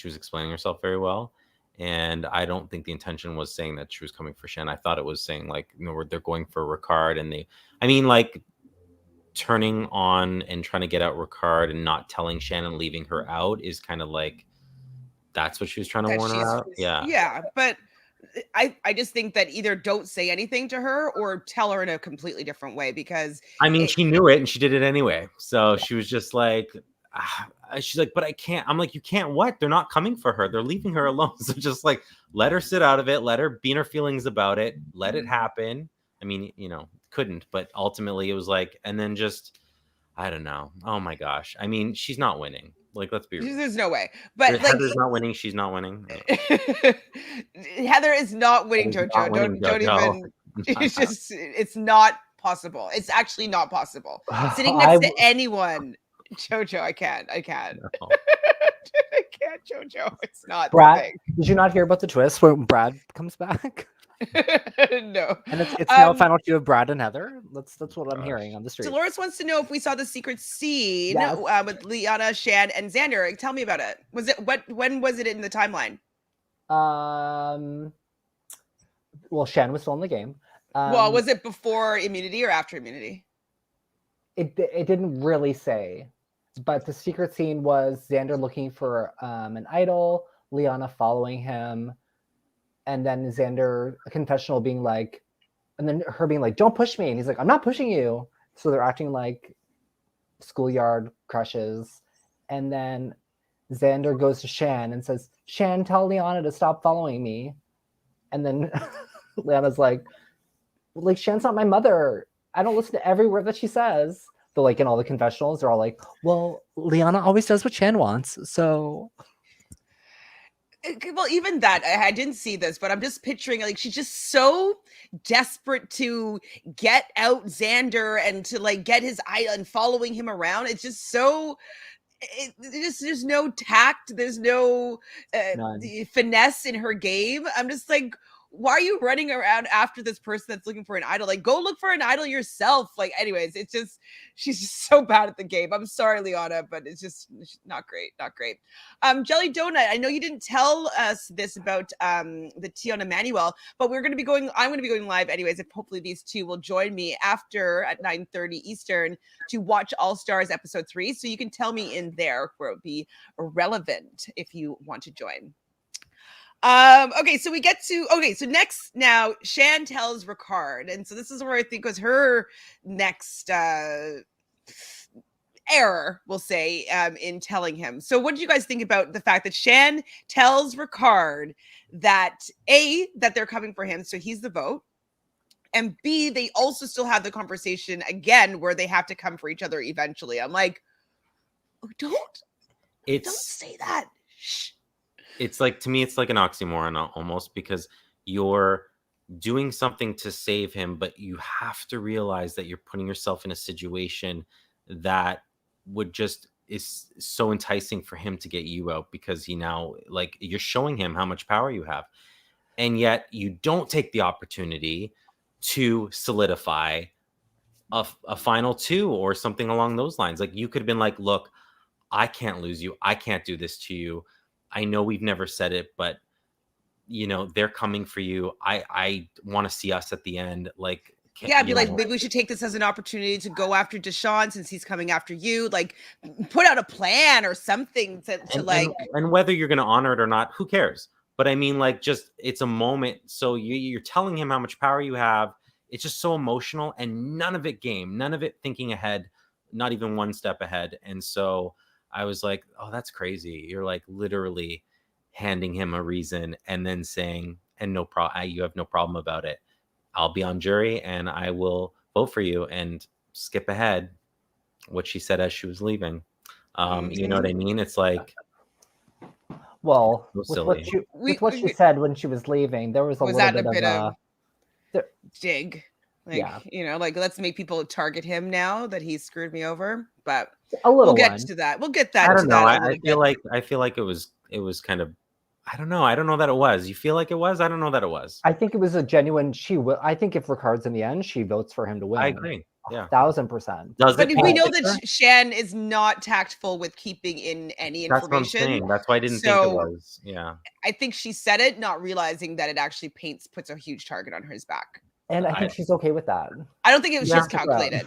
explaining herself very well. And I don't think the intention was saying that she was coming for Shan. I thought it was saying like, they're going for Ricard, and like turning on and trying to get out Ricard and not telling Shan and leaving her out is kind of like, that's what she was trying to warn her out. Yeah. Yeah. But I just think that either don't say anything to her or tell her in a completely different way, because I mean, she knew it and she did it anyway. So she was just like, she's like, but I can't. I'm like, you can't what? They're not coming for her. They're leaving her alone. So just like, let her sit out of it. Let her be in her feelings about it. Let it happen. I mean, couldn't, but ultimately it was like, and then just, I don't know. Oh my gosh. I mean, she's not winning. Like, let's be real. there's no way. But like, Heather's not winning. She's not winning. Heather is not winning, Heather's Jojo. not winning, Don't Jojo. even. It's not possible. It's actually not possible. Sitting next to anyone, Jojo, I can't. No. I can't, Jojo. It's not Brad, the thing. did you not hear about the twist where Brad comes back? No. And it's now a final two of Brad and Heather. That's what I'm Gosh. hearing on the street. Dolores wants to know if we saw the secret scene Yes. with Liana, Shan, and Xander. Tell me about it. When was it in the timeline? Well, Shan was still in the game. Well, was it before immunity or after immunity? It didn't really say, but the secret scene was Xander looking for an idol, Liana following him, and then Xander a confessional being like, and then her being like, "Don't push me," and he's like, "I'm not pushing you." So they're acting like schoolyard crushes, and then Xander goes to Shan and says, "Shan, tell Liana to stop following me," and then Liana's like, Shan's not my mother. I don't listen to every word that she says. But like in all the confessionals, they're all like, well, Liana always does what Shan wants. So well, even that, I didn't see this, but I'm just picturing like she's just so desperate to get out Xander and to like get his eye and following him around. It's just so there's no tact, there's no finesse in her game. I'm just like, why are you running around after this person that's looking for an idol? Like, go look for an idol yourself. Like, anyways, it's just, she's just so bad at the game. I'm sorry, Liana, but it's just not great. Not great. Jelly Donut, I know you didn't tell us this about the tea on Emmanuel, but I'm going to be going live anyways. If hopefully these two will join me after at 9:30 Eastern to watch All Stars episode 3. So you can tell me in there where it would be relevant if you want to join. Okay, so so next now Shan tells Ricard, and so this is where I think was her next error, we'll say, in telling him. So what do you guys think about the fact that Shan tells Ricard that A, that they're coming for him, so he's the vote, and B, they also still have the conversation again where they have to come for each other eventually. I'm like, don't say that. Shh. It's like, to me, it's like an oxymoron almost, because you're doing something to save him, but you have to realize that you're putting yourself in a situation that would just is so enticing for him to get you out, because he now, like, you're showing him how much power you have. And yet you don't take the opportunity to solidify a final 2 or something along those lines. Like, you could have been like, look, I can't lose you. I can't do this to you. I know we've never said it, but they're coming for you. I want to see us at the end. Like, be like, maybe we should take this as an opportunity to go after Deshaun since he's coming after you. Like, put out a plan or something and whether you're going to honor it or not, who cares? But I mean, like, just, it's a moment. So you're telling him how much power you have. It's just so emotional, and none of it game, none of it thinking ahead, not even one step ahead. And so I was like, oh, that's crazy. You're like literally handing him a reason and then saying, and no problem, you have no problem about it. I'll be on jury and I will vote for you, and skip ahead what she said as she was leaving. You know what I mean? It's like, well, so with what she said when she was leaving, there was a little bit of dig. Like, let's make people target him now that he screwed me over. But we'll get to that. We'll get that. I don't know. I feel like it was kind of, I don't know that it was. You feel like it was? I don't know that it was. I think it was a genuine. I think if Ricard's in the end, she votes for him to win. I agree. Yeah, 1000%. But we know that Shan is not tactful with keeping in any information. That's what I'm saying. That's why I didn't think it was. Yeah, I think she said it, not realizing that it actually puts a huge target on his back. And I think she's okay with that. I don't think it was just calculated.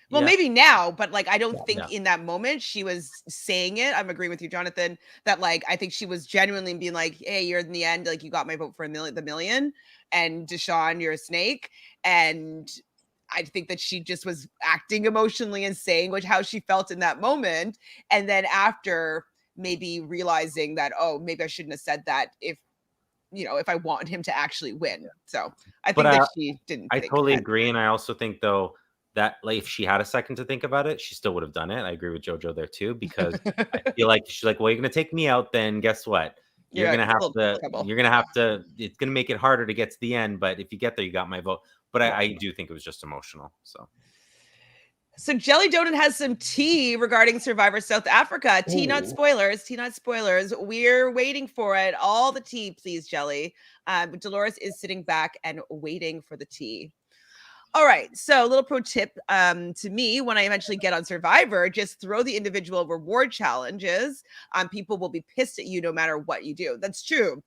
Well, Yeah. maybe now, but like I don't Yeah. think in that moment she was saying it. I'm agreeing with you, Jonathan, that like I think she was genuinely being like, "Hey, you're in the end, like you got my vote for the million, and Deshaun, you're a snake." And I think that she just was acting emotionally and saying how she felt in that moment, and then after maybe realizing that, oh, maybe I shouldn't have said that if if I want him to actually win. So I think that she didn't. I think totally that. agree, and I also think though that like if she had a second to think about it, she still would have done it. I agree with Jojo there too, because I feel like she's like, well, you're gonna take me out, then guess what? You're Yeah, gonna a have little to. trouble. You're gonna have to. It's gonna make it harder to get to the end, but if you get there, you got my vote. But I do think it was just emotional. So Jelly Donut has some tea regarding Survivor South Africa. Tea, not Ooh. spoilers. Tea, not spoilers. We're waiting for it. All the tea, please, Jelly. Dolores is sitting back and waiting for the tea. All right. So a little pro tip to me, when I eventually get on Survivor, just throw the individual reward challenges. People will be pissed at you no matter what you do. That's true.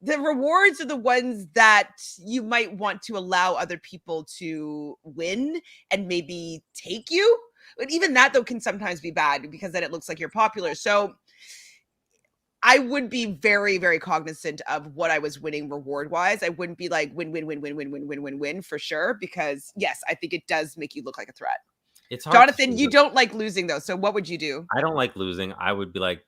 The rewards are the ones that you might want to allow other people to win and maybe take you. But even that, though, can sometimes be bad because then it looks like you're popular. So I would be very, very cognizant of what I was winning reward wise. I wouldn't be like win for sure, because yes, I think it does make you look like a threat. It's hard. Jonathan, you don't like losing though. So what would you do? I don't like losing. I would be like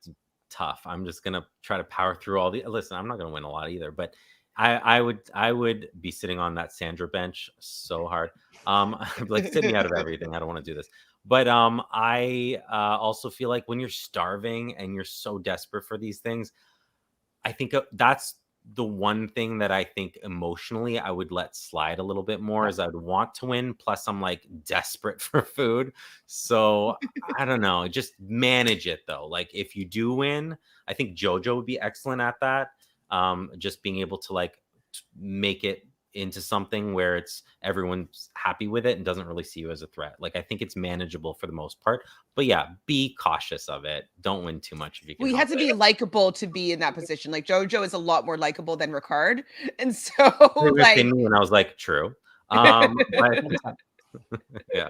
tough. I'm just gonna try to power through all the. Listen, I'm not gonna win a lot either, but I would be sitting on that Sandra bench so hard. I'd be like, sit me out of everything. I don't want to do this. But I also feel like when you're starving and you're so desperate for these things, I think that's the one thing that I think emotionally I would let slide a little bit more is I'd want to win. Plus, I'm like desperate for food. So I don't know. Just manage it though. Like if you do win, I think Jojo would be excellent at that. Just being able to like make it into something where it's everyone's happy with it and doesn't really see you as a threat. Like I think it's manageable for the most part. But yeah, be cautious of it. Don't win too much if you can. We had to be likable to be in that position. Like Jojo is a lot more likable than Ricard. And so like and I was like, true. But yeah.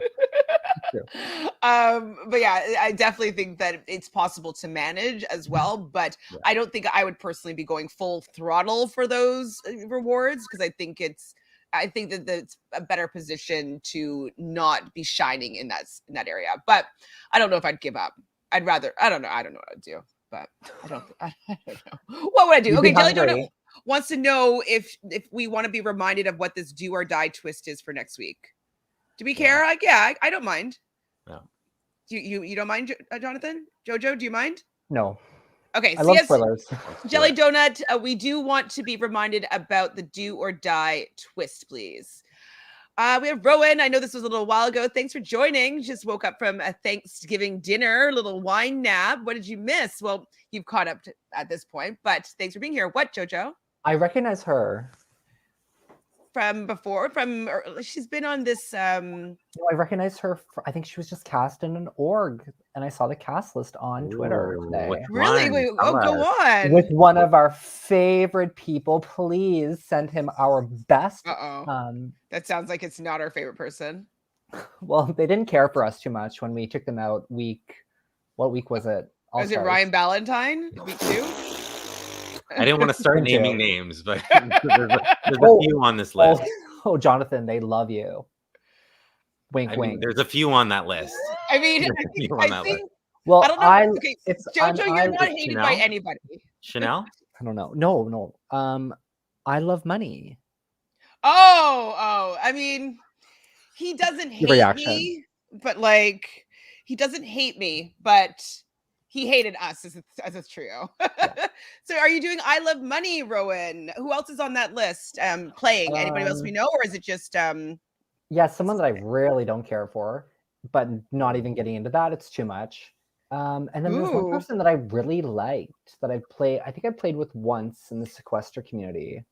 But yeah, I definitely think that it's possible to manage as well, but I don't think I would personally be going full throttle for those rewards, because I think that it's a better position to not be shining in that area. But I don't know if I'd give up. I don't know what I'd do, but I don't know. What would I do? Okay, Jelly Donut wants to know if we want to be reminded of what this do or die twist is for next week. Do we care? Like, I don't mind. No. You don't mind, Jonathan? Jojo, do you mind? No. Okay. I love spoilers. Jelly Donut, we do want to be reminded about the do or die twist, please. We have Rowan. I know this was a little while ago. Thanks for joining. Just woke up from a Thanksgiving dinner, little wine nap. What did you miss? Well, you've caught up at this point, but thanks for being here. What, Jojo? I recognize her. From before, she's been on this. No, I recognize her. I think she was just cast in an org, and I saw the cast list on Twitter today. Really? Wait, go on. With one of our favorite people. Please send him our best. That sounds like it's not our favorite person. Well, they didn't care for us too much when we took them out what week was it? Was it Ryan Ballantyne? Week 2? I didn't want to start naming names, but there's a few on this list. Oh, Jonathan, they love you. Wink, wink. There's a few on that list. I mean, I think. Well, I don't know. Okay, Jojo, you're not hated Chanel? by anybody. Chanel? I don't know. No. I love money. Oh. I mean, he doesn't hate me, but like, he doesn't hate me, but he hated us as a trio. Yeah. So are you doing I Love Money, Rowan? Who else is on that list playing? Anybody else we know, or is it just yeah, someone that I really don't care for, but not even getting into that, it's too much. And then there's one person that I really liked that I think I played with once in the sequester community.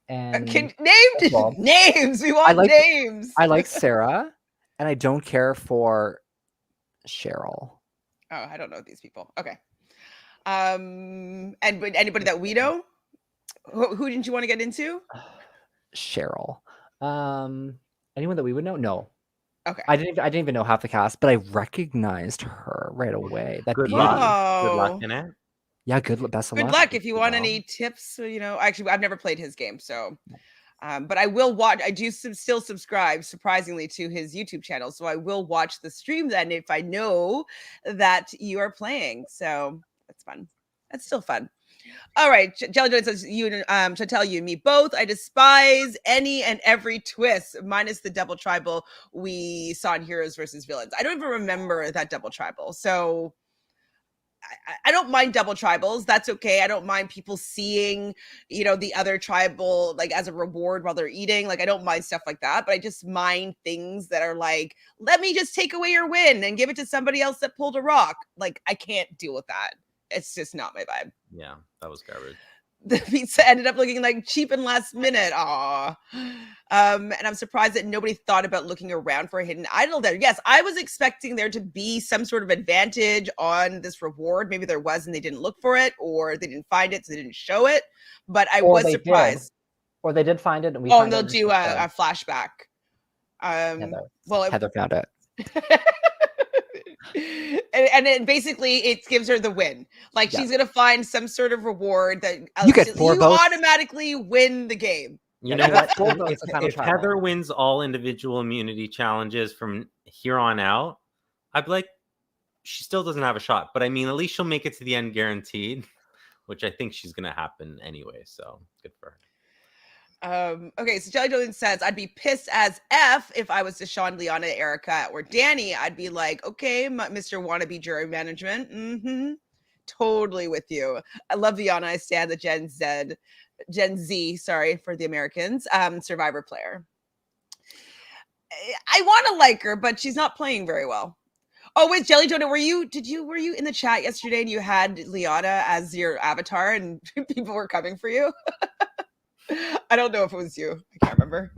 And names. We want names. I like Sarah, and I don't care for Cheryl. Oh, I don't know these people. Okay. And anybody that we know? Who didn't you want to get into? Cheryl. Anyone that we would know? No. Okay. I didn't even know half the cast, but I recognized her right away. That Good beauty. luck. Good luck Wow. in it. Yeah, best of Good luck. luck. If you want any tips, actually, I've never played his game, so but I will watch. I do still subscribe, surprisingly, to his YouTube channel, so I will watch the stream then if I know that you are playing. So that's fun. That's still fun. All right, Jelly Joy says you and Chantele, you and me both. I despise any and every twist, minus the double tribal we saw in Heroes versus Villains. I don't even remember that double tribal, so I don't mind double tribals. That's okay. I don't mind people seeing, the other tribal like as a reward while they're eating. Like I don't mind stuff like that, but I just mind things that are like, let me just take away your win and give it to somebody else that pulled a rock. Like I can't deal with that. It's just not my vibe. Yeah, that was garbage. The pizza ended up looking like cheap and last minute. Aw. And I'm surprised that nobody thought about looking around for a hidden idol there. Yes, I was expecting there to be some sort of advantage on this reward. Maybe there was and they didn't look for it, or they didn't find it, so they didn't show it. But I was surprised. Or they did find it, and and they'll do a flashback. Heather found it. and it basically it gives her the win. Like she's gonna find some sort of reward that you get four votes. Automatically win the game. You know what? If Heather wins all individual immunity challenges from here on out, I'd be like, she still doesn't have a shot. But I mean, at least she'll make it to the end guaranteed, which I think she's gonna happen anyway. So good for her. Okay, so Jelly Jones says, I'd be pissed as F if I was Deshaun, Liana, Erica, or Danny. I'd be like, okay, Mr. Wannabe Jury Management. Mm-hmm. Totally with you. I love Liana. I stand the Gen Z, sorry, for the Americans, Survivor player. I want to like her, but she's not playing very well. Oh, with Jelly Jonah, were you in the chat yesterday and you had Liana as your avatar and people were coming for you? I don't know if it was you. I can't remember.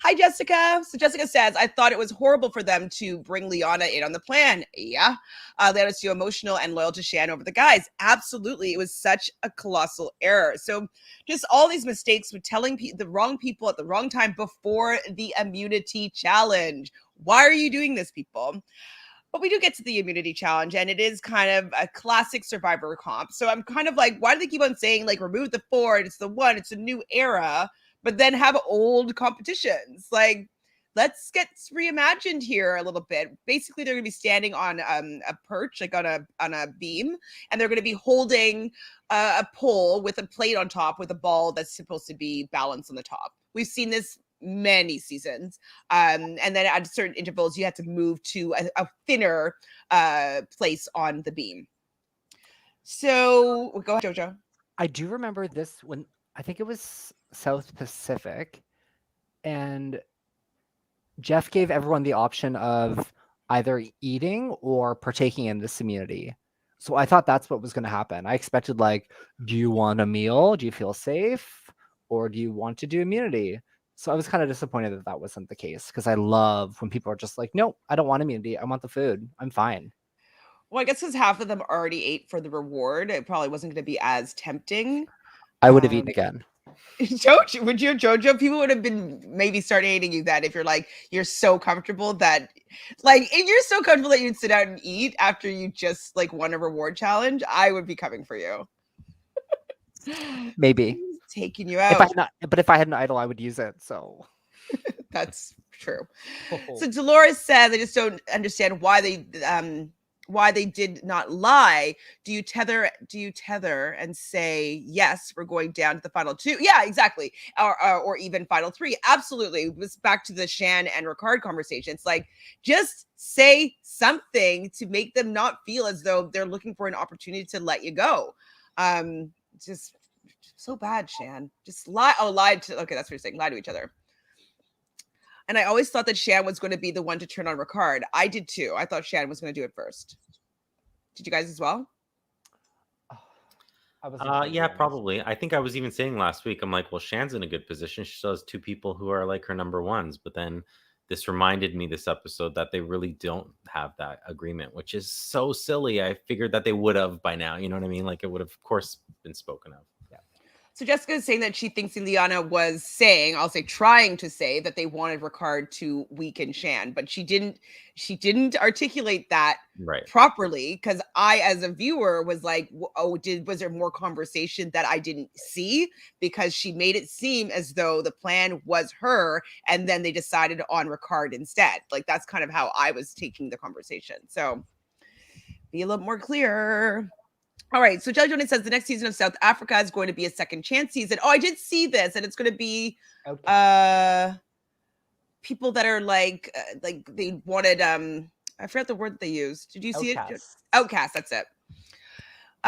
Hi, Jessica. So Jessica says, I thought it was horrible for them to bring Liana in on the plan. Yeah. They had us too emotional and loyal to Shan over the guys. Absolutely. It was such a colossal error. So just all these mistakes with telling the wrong people at the wrong time before the immunity challenge. Why are you doing this, people? But we do get to the immunity challenge, and it is kind of a classic Survivor comp. So I'm kind of like, why do they keep on saying, like, remove the 4, it's the 1, it's a new era, but then have old competitions? Like, let's get reimagined here a little bit. Basically, they're going to be standing on a perch, like on a beam, and they're going to be holding a pole with a plate on top with a ball that's supposed to be balanced on the top. We've seen this many seasons, and then at certain intervals you have to move to a thinner place on the beam. So go ahead, Jojo. I do remember this when I think it was South Pacific, and Jeff gave everyone the option of either eating or partaking in this immunity. So I thought that's what was going to happen. I expected, like, do you want a meal? Do you feel safe? Or do you want to do immunity? So I was kind of disappointed that that wasn't the case, because I love when people are just like, nope, I don't want immunity. I want the food. I'm fine. Well, I guess because half of them already ate for the reward, it probably wasn't going to be as tempting. I would have eaten again. Jojo, would you, Jojo? People would have been maybe start hating you that if you're so comfortable that, like, if you're so comfortable that you'd sit out and eat after you just like won a reward challenge, I would be coming for you. Maybe taking you out. But if I had an idol, I would use it. So that's true. So Dolores says, I just don't understand why they did not lie. Do you tether and say, yes, we're going down to the final 2? Yeah, exactly. Or even final 3. Absolutely. It was back to the Shan and Ricard conversation. It's like, just say something to make them not feel as though they're looking for an opportunity to let you go. Just so bad, Shan. Just lie. Oh, lied to. Okay, that's what you're saying. Lie to each other. And I always thought that Shan was going to be the one to turn on Ricard. I did too. I thought Shan was going to do it first. Did you guys as well? Yeah, probably. I think I was even saying last week, I'm like, well, Shan's in a good position. She still has 2 people who are like her number ones. But then this reminded me this episode that they really don't have that agreement, which is so silly. I figured that they would have by now. You know what I mean? Like, it would have, of course, been spoken of. Yeah. So Jessica is saying that she thinks Ileana was saying, I'll say trying to say, that they wanted Ricard to weaken Shan, but she didn't articulate that Right. properly, because I, as a viewer, was like, was there more conversation that I didn't see? Because she made it seem as though the plan was her, and then they decided on Ricard instead. Like, that's kind of how I was taking the conversation. So be a little more clear. All right, so Jelly Jonas says the next season of South Africa is going to be a second chance season. Oh, I did see this, and it's going to be people that are like they wanted I forgot the word that they used. Did you see it? Outcast, that's it.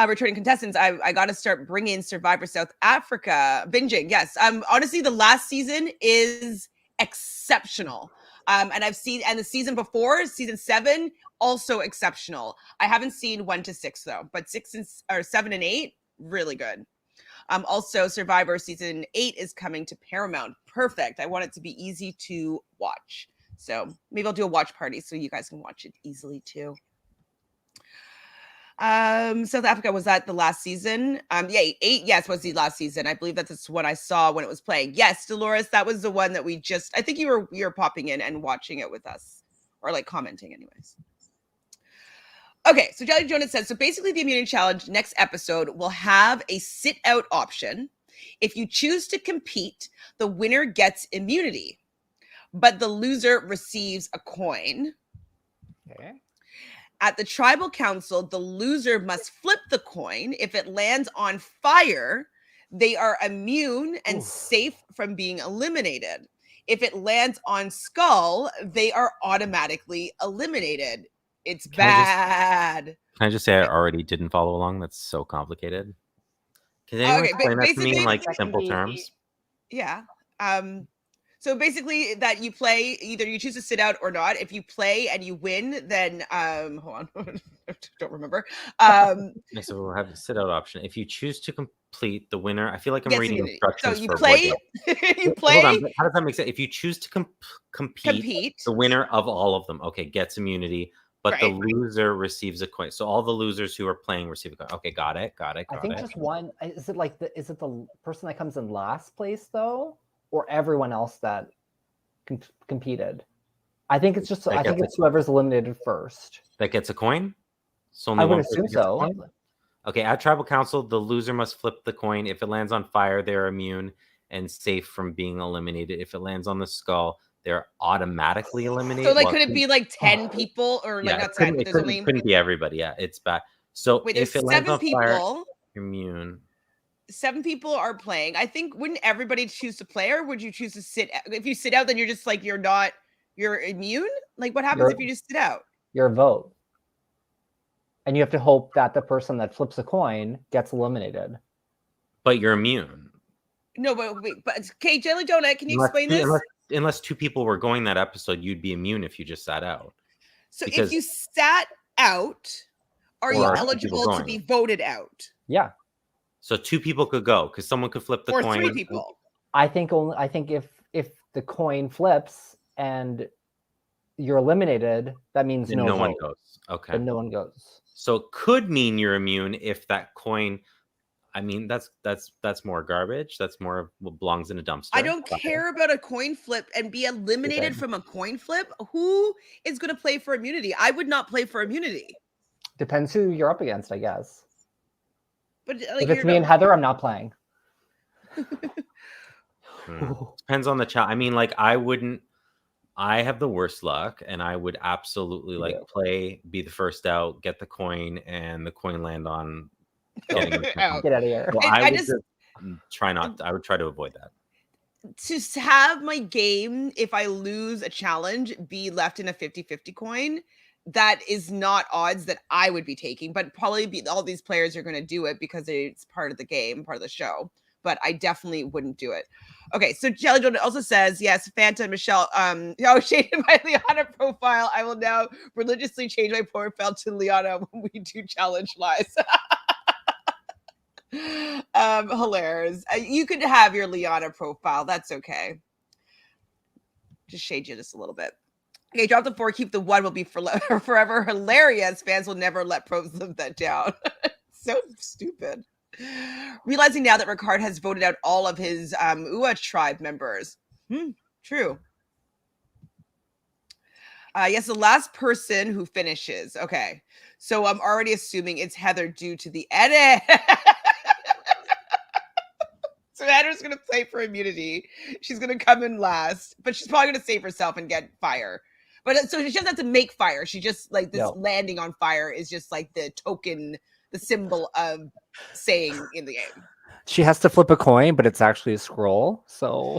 Returning contestants. I got to start bringing Survivor South Africa binging. Yes, honestly, the last season is exceptional. And I've seen, and the season before, season 7, also exceptional. I haven't seen 1 to 6 though, but 7 and 8, really good. Also, Survivor season 8 is coming to Paramount. Perfect. I want it to be easy to watch. So maybe I'll do a watch party so you guys can watch it easily too. South Africa, was that the last season? Yeah, 8, yes, was the last season. I believe that's what I saw when it was playing. Yes, Dolores, that was the one that we just, I think you were popping in and watching it with us, or like commenting anyways. Okay, so Jelly Jonas says, so basically the immunity challenge next episode will have a sit out option. If you choose to compete, the winner gets immunity, but the loser receives a coin. Okay. At the tribal council, the loser must flip the coin. If it lands on fire, they are immune and safe from being eliminated. If it lands on skull, they are automatically eliminated. It's bad. Can I just say I already didn't follow along? That's so complicated. Can anyone explain that to me in like simple terms? Yeah. So basically that you play, either you choose to sit out or not. If you play and you win, then hold on, don't remember. So we'll have a sit out option. If you choose to complete, the winner, I feel like I'm reading instructions. So you play, you play. Hold on, how does that make sense? If you choose to compete, the winner of all of them, okay, gets immunity, but the loser receives a coin. So all the losers who are playing receive a coin. Okay, got it. I think just one. Is it like is it the person that comes in last place though? Or everyone else that competed? I think it's just. I think it's whoever's eliminated first that gets a coin. So I would assume so. Okay, at tribal council, the loser must flip the coin. If it lands on fire, they're immune and safe from being eliminated. If it lands on the skull, they're automatically eliminated. So, like, could it be like 10 people, or like not 10? It couldn't be everybody. Yeah, it's bad. So if it lands on fire, you're immune. 7 people are playing. I think, wouldn't everybody choose to play, or would you choose to sit? If you sit out, then you're just like, you're immune. Like, what happens if you just sit out? Your vote. And you have to hope that the person that flips a coin gets eliminated. But you're immune. No, but okay, Jelly Donut, can you explain this? Unless 2 people were going that episode, you'd be immune if you just sat out. So if you sat out, are you eligible to be voted out? Yeah. So 2 people could go because someone could flip the coin. Or 3 people. I think if the coin flips and you're eliminated, that means no one goes. Okay. Then no one goes. So it could mean you're immune if that coin. I mean, that's more garbage. That's more of what belongs in a dumpster. I don't care about a coin flip and be eliminated from a coin flip. Who is going to play for immunity? I would not play for immunity. Depends who you're up against, I guess. But like, if it's me and Heather, I'm not playing. Depends on the child. I mean, like, I have the worst luck, and I would absolutely be the first out, get the coin, and the coin land on getting out. Get out of here. Well, I would try to avoid that. To have my game, if I lose a challenge, be left in a 50-50 coin, that is not odds that I would be taking, but probably all these players are going to do it because it's part of the game, part of the show. But I definitely wouldn't do it. Okay, so Jelly Jonah also says, yes, Fanta and Michelle, shaded my Liana profile. I will now religiously change my profile to Liana when we do challenge lives. Hilarious. You could have your Liana profile. That's okay. Just shade you just a little bit. Okay, drop the 4, keep the 1 will be forever hilarious. Fans will never let pros live that down. So stupid. Realizing now that Ricard has voted out all of his Ua tribe members. True. Yes, the last person who finishes. Okay. So I'm already assuming it's Heather due to the edit. So Heather's going to play for immunity. She's going to come in last, but she's probably going to save herself and get fire. But so she doesn't have to make fire. She just like this landing on fire is just like the token, the symbol of saying in the game. She has to flip a coin, but it's actually a scroll. So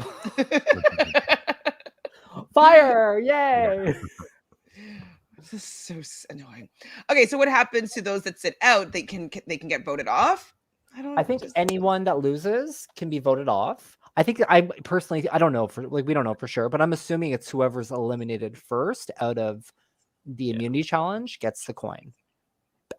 fire! Yay! This is so annoying. Okay, so what happens to those that sit out? They can get voted off. I think anyone that loses can be voted off. I think I personally, I don't know we don't know for sure, but I'm assuming it's whoever's eliminated first out of the immunity challenge gets the coin.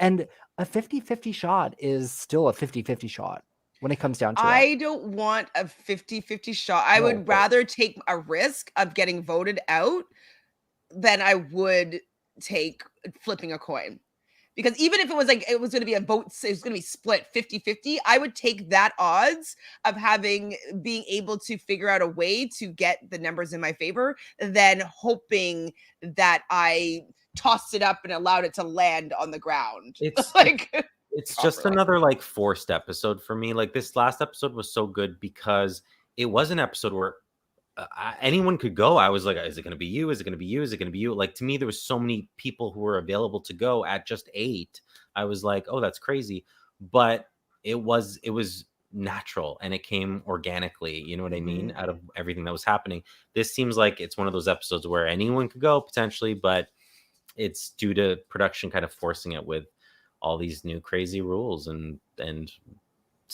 And a 50-50 shot is still a 50-50 shot when it comes down to it. I don't want a 50-50 shot. I would rather take a risk of getting voted out than I would take flipping a coin. Because even if it was like, it was going to be a vote, it was going to be split 50-50, I would take that odds of being able to figure out a way to get the numbers in my favor than hoping that I tossed it up and allowed it to land on the ground. It's like, it's just another like forced episode for me. Like this last episode was so good because it was an episode where anyone could go. I was like, is it going to be you? Is it going to be you? Is it going to be you? Like, to me, there was so many people who were available to go at just 8. I was like, oh, that's crazy. But it was natural and it came organically. You know what I mean? Out of everything that was happening. This seems like it's one of those episodes where anyone could go potentially, but it's due to production kind of forcing it with all these new crazy rules and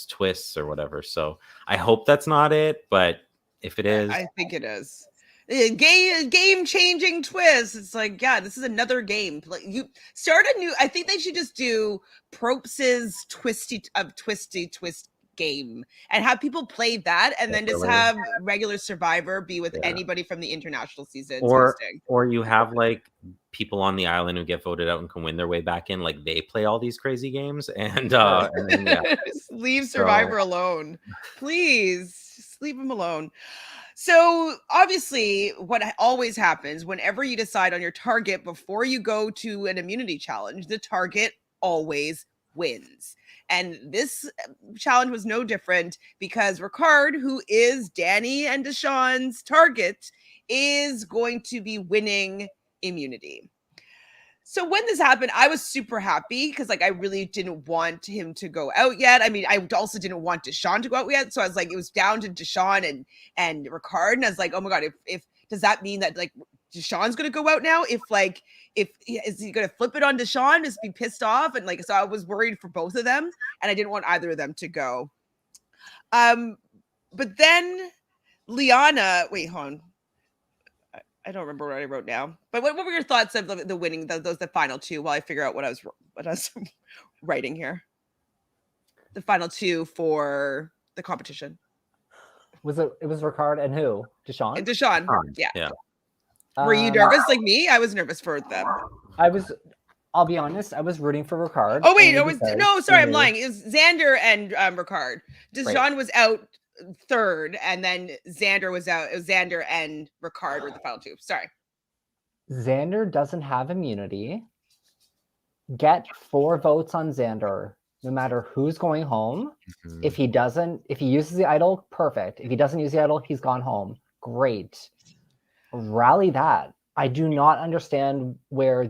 twists or whatever. So I hope that's not it, but if it is, I think it is. Game changing twist. It's like, yeah, this is another game. Like, you start a new. I think they should just do Props's twisty twist game and have people play that, and then just have regular Survivor be with anybody from the international season. Or you have like people on the island who get voted out and can win their way back in, like they play all these crazy games, and then, just leave Survivor alone, please. Just leave them alone. So obviously, what always happens whenever you decide on your target before you go to an immunity challenge, the target always wins. And this challenge was no different because Ricard, who is Danny and Deshawn's target, is going to be winning immunity. So when this happened, I was super happy because like I really didn't want him to go out yet. I mean, I also didn't want Deshawn to go out yet. So I was like, it was down to Deshawn and Ricard. And I was like, oh my God, if does that mean that like Deshawn's gonna go out now? If is he gonna flip it on Deshawn, just be pissed off? And like, so I was worried for both of them, and I didn't want either of them to go. But then Liana, wait, hold on. I don't remember what I wrote now, but what were your thoughts of the winning the final 2 while I figure out what I was writing here? The final 2 for the competition. It was Ricard and who? Deshawn? And Deshawn. Yeah. Were you Um, nervous like me? I was nervous for them. I'll be honest, I was rooting for Ricard. Oh wait, sorry, I'm lying. It was Xander and Ricard. Deshawn was out third, and then Xander was out. It was Xander and Ricard were the final 2. Sorry. Xander doesn't have immunity. Get 4 votes on Xander, no matter who's going home. If he uses the idol, perfect. If he doesn't use the idol, he's gone home. Great. Rally that. I do not understand where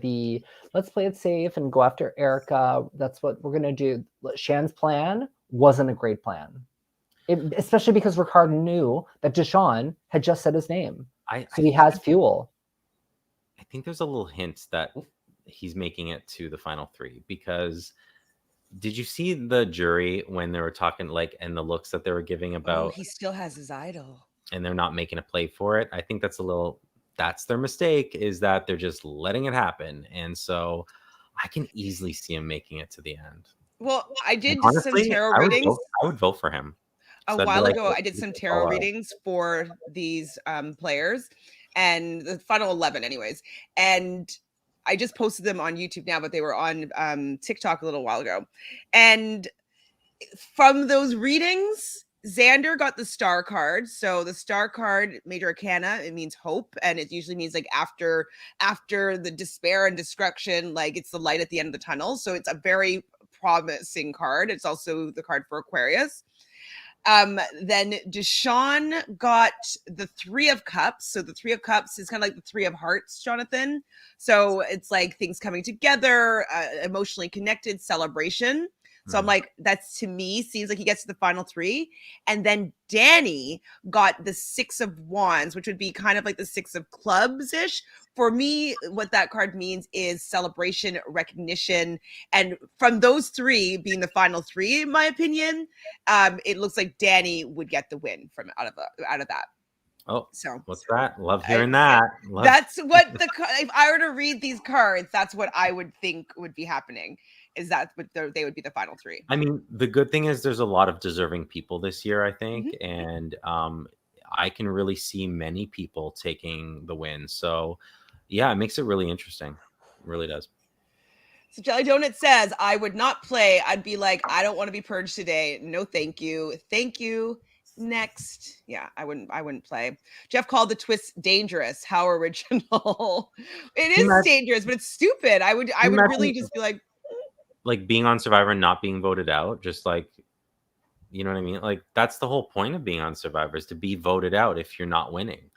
let's play it safe and go after Erica. That's what we're going to do. Shan's plan wasn't a great plan. Especially because Ricard knew that Deshawn had just said his name. So he has fuel. I think there's a little hint that he's making it to the final 3, because did you see the jury when they were talking and the looks that they were giving about he still has his idol and they're not making a play for it? I think that's their mistake, is that they're just letting it happen. And so I can easily see him making it to the end. Well, I did Honestly, some tarot readings. I would vote for him. A while ago, I did some tarot readings for these players, and the final 11 anyways. And I just posted them on YouTube now, but they were on TikTok a little while ago. And from those readings, Xander got the star card. So the star card, major arcana, it means hope, and it usually means like after the despair and destruction, like it's the light at the end of the tunnel. So it's a very promising card. It's also the card for Aquarius. Then Deshawn got the 3 of Cups. So the 3 of Cups is kind of like the 3 of Hearts, Jonathan. So it's like things coming together, emotionally connected, celebration. So I'm like, that's, to me, seems like he gets to the final 3. And then Danny got the 6 of Wands, which would be kind of like the 6 of Clubs-ish. For me, what that card means is celebration, recognition. And from those 3 being the final 3, in my opinion, it looks like Danny would get the win from out of that. Oh, So what's that? Love hearing that. That's what if I were to read these cards, that's what I would think would be happening. Is that what they would be the final 3? I mean, the good thing is there's a lot of deserving people this year, I think, and I can really see many people taking the win. So, yeah, it makes it really interesting. It really does. So Jelly Donut says, I would not play. I'd be like, I don't want to be purged today. No, thank you. Thank you. Next. Yeah, I wouldn't play. Jeff called the twist dangerous. How original. It is dangerous, but it's stupid. I would really just be like being on Survivor and not being voted out, just like, you know what I mean? Like, that's the whole point of being on Survivor, is to be voted out if you're not winning.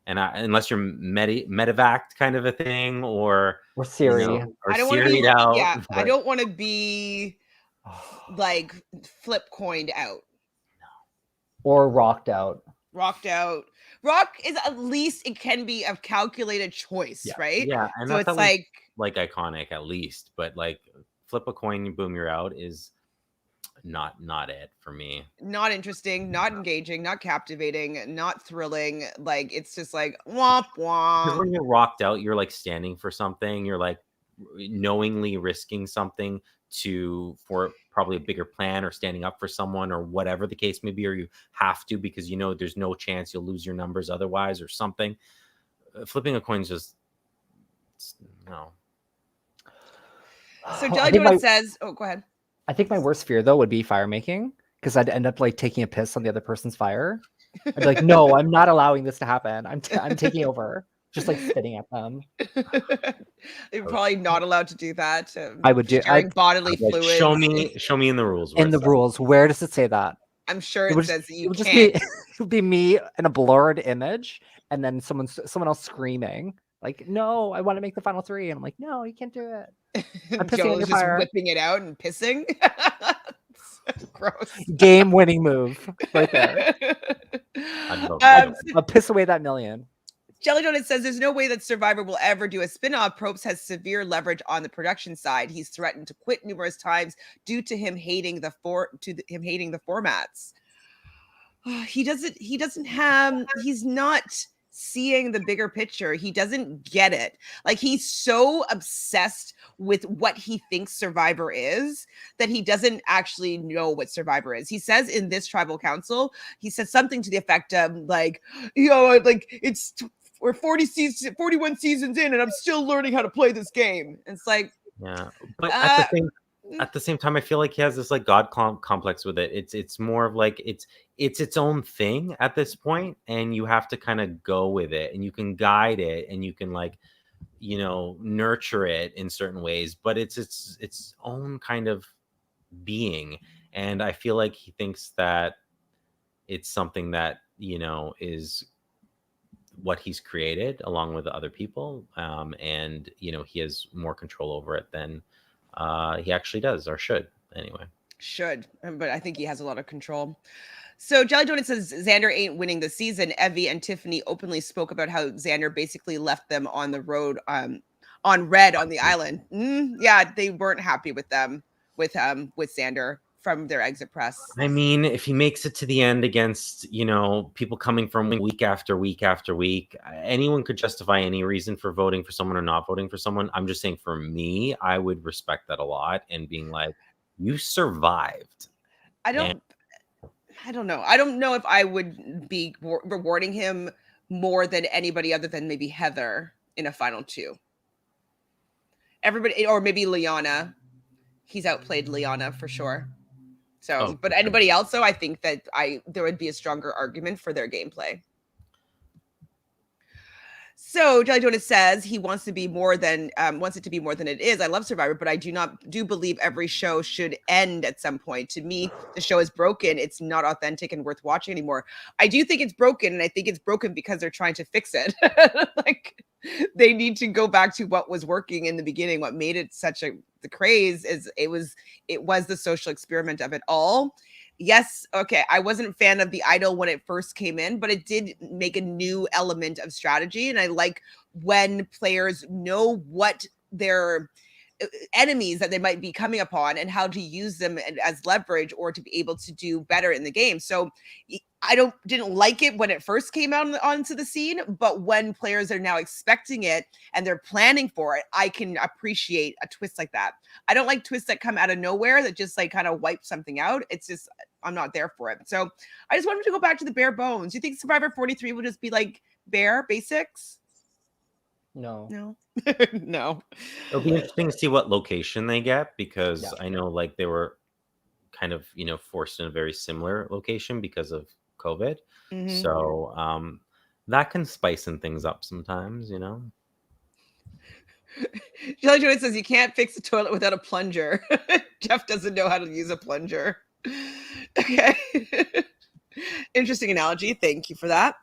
And unless you're medevac kind of a thing, or Siri, you know, or I don't want to be out. Yeah, but I don't want to be like flip coined out or rocked out. Rocked out. Rock is, at least it can be a calculated choice, right? Yeah, and so that's it's like iconic at least, but like flip a coin, boom, you're out is not it for me. Not interesting, not engaging, not captivating, not thrilling. Like, it's just like womp womp. Because when you're rocked out, you're like standing for something. You're like knowingly risking something for probably a bigger plan, or standing up for someone, or whatever the case may be, or you have to because you know there's no chance you'll lose your numbers otherwise, or something. Flipping a coin is just no. So Jelly Donut says, oh, go ahead. I think my worst fear, though, would be fire making, because I'd end up like taking a piss on the other person's fire. I'd be like, no, I'm not allowing this to happen. I'm taking over, just like spitting at them. You're probably not allowed to do that. I would do bodily fluids. Show me in the rules. In the rules, where does it say that? I'm sure it says that you can't. It would be me in a blurred image, and then someone else screaming like, "No, I want to make the final 3," and I'm like, "No, you can't do it." I'm pissing on your just fire. whipping it out and pissing. Gross. Game-winning move right there. I'll piss away that million. Jelly Donut says there's no way that Survivor will ever do a spin-off. Probst has severe leverage on the production side. He's threatened to quit numerous times due to him hating the formats. He's not seeing the bigger picture. He doesn't get it. Like, he's so obsessed with what he thinks Survivor is that he doesn't actually know what Survivor is. He says in this tribal council, he says something to the effect of like, you know, like we're 41 seasons in and I'm still learning how to play this game. And it's like, yeah, but at the same time, I feel like he has this like God complex with it. It's more of like it's its own thing at this point, and you have to kind of go with it, and you can guide it, and you can like, you know, nurture it in certain ways, but it's its own kind of being. And I feel like he thinks that it's something that, you know, is what he's created along with other people, and you know, he has more control over it than he actually does, or should anyway. But I think he has a lot of control. So Jelly Donut says Xander ain't winning the season. Evie and Tiffany openly spoke about how Xander basically left them on the road, on red on the island. Yeah, they weren't happy with Xander from their exit press. I mean, if he makes it to the end against, you know, people coming from week after week after week, anyone could justify any reason for voting for someone or not voting for someone. I'm just saying, for me, I would respect that a lot, and being like, you survived. I don't know. I don't know if I would be rewarding him more than anybody other than maybe Heather in a final 2. Everybody, or maybe Liana. He's outplayed Liana for sure. So, Oh, but for sure. anybody else, though, I think that there would be a stronger argument for their gameplay. So Jelly Donut says he wants to be more than wants it to be more than it is. I love Survivor, but I do believe every show should end at some point. To me, the show is broken. It's not authentic and worth watching anymore. I do think it's broken, and I think it's broken because they're trying to fix it. Like they need to go back to what was working in the beginning. What made it such the craze is it was the social experiment of it all. Yes, okay, I wasn't a fan of the idol when it first came in, but it did make a new element of strategy. And I like when players know what their enemies that they might be coming upon and how to use them as leverage or to be able to do better in the game. So I didn't like it when it first came out onto the scene, but when players are now expecting it and they're planning for it, I can appreciate a twist like that. I don't like twists that come out of nowhere that just like kind of wipe something out. It's just I'm not there for it. So I just wanted to go back to the bare bones. Do you think Survivor 43 will just be like bare basics? No. No. It'll be interesting to see what location they get, because Yeah. I know like they were kind of, forced in a very similar location because of COVID. Mhm. So that can spice things up sometimes, Jelly Joy says you can't fix a toilet without a plunger. Jeff doesn't know how to use a plunger. Okay. Interesting analogy. Thank you for that.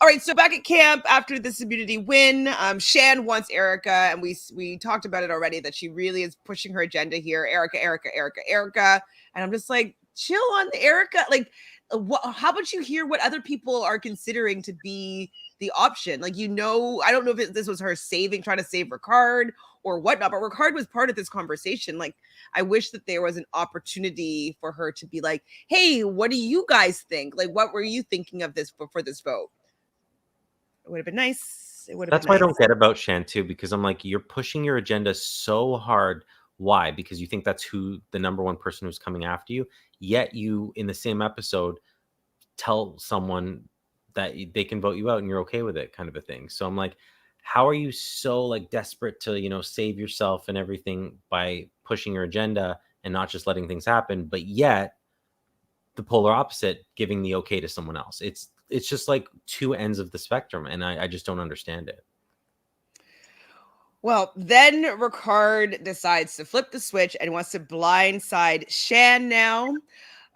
All right. So back at camp after this immunity win, Shan wants Erica, and we talked about it already that she really is pushing her agenda here. Erica. And I'm just like, chill on the Erica. Like, how about you hear what other people are considering to be the option? Like, I don't know if this was her trying to save Ricard or whatnot, but Ricard was part of this conversation. Like, I wish that there was an opportunity for her to be like, hey, what do you guys think? Like, what were you thinking of this for this vote? It would have been nice. That's why I don't get about Shan too, because I'm like, you're pushing your agenda so hard. Why? Because you think that's who the number one person who's coming after you. Yet you, in the same episode, tell someone that they can vote you out and you're okay with it, kind of a thing. So I'm like, how are you so like desperate to, save yourself and everything by pushing your agenda and not just letting things happen, but yet the polar opposite, giving the okay to someone else? It's just like two ends of the spectrum, and I just don't understand it. Well, then Ricard decides to flip the switch and wants to blindside Shan now.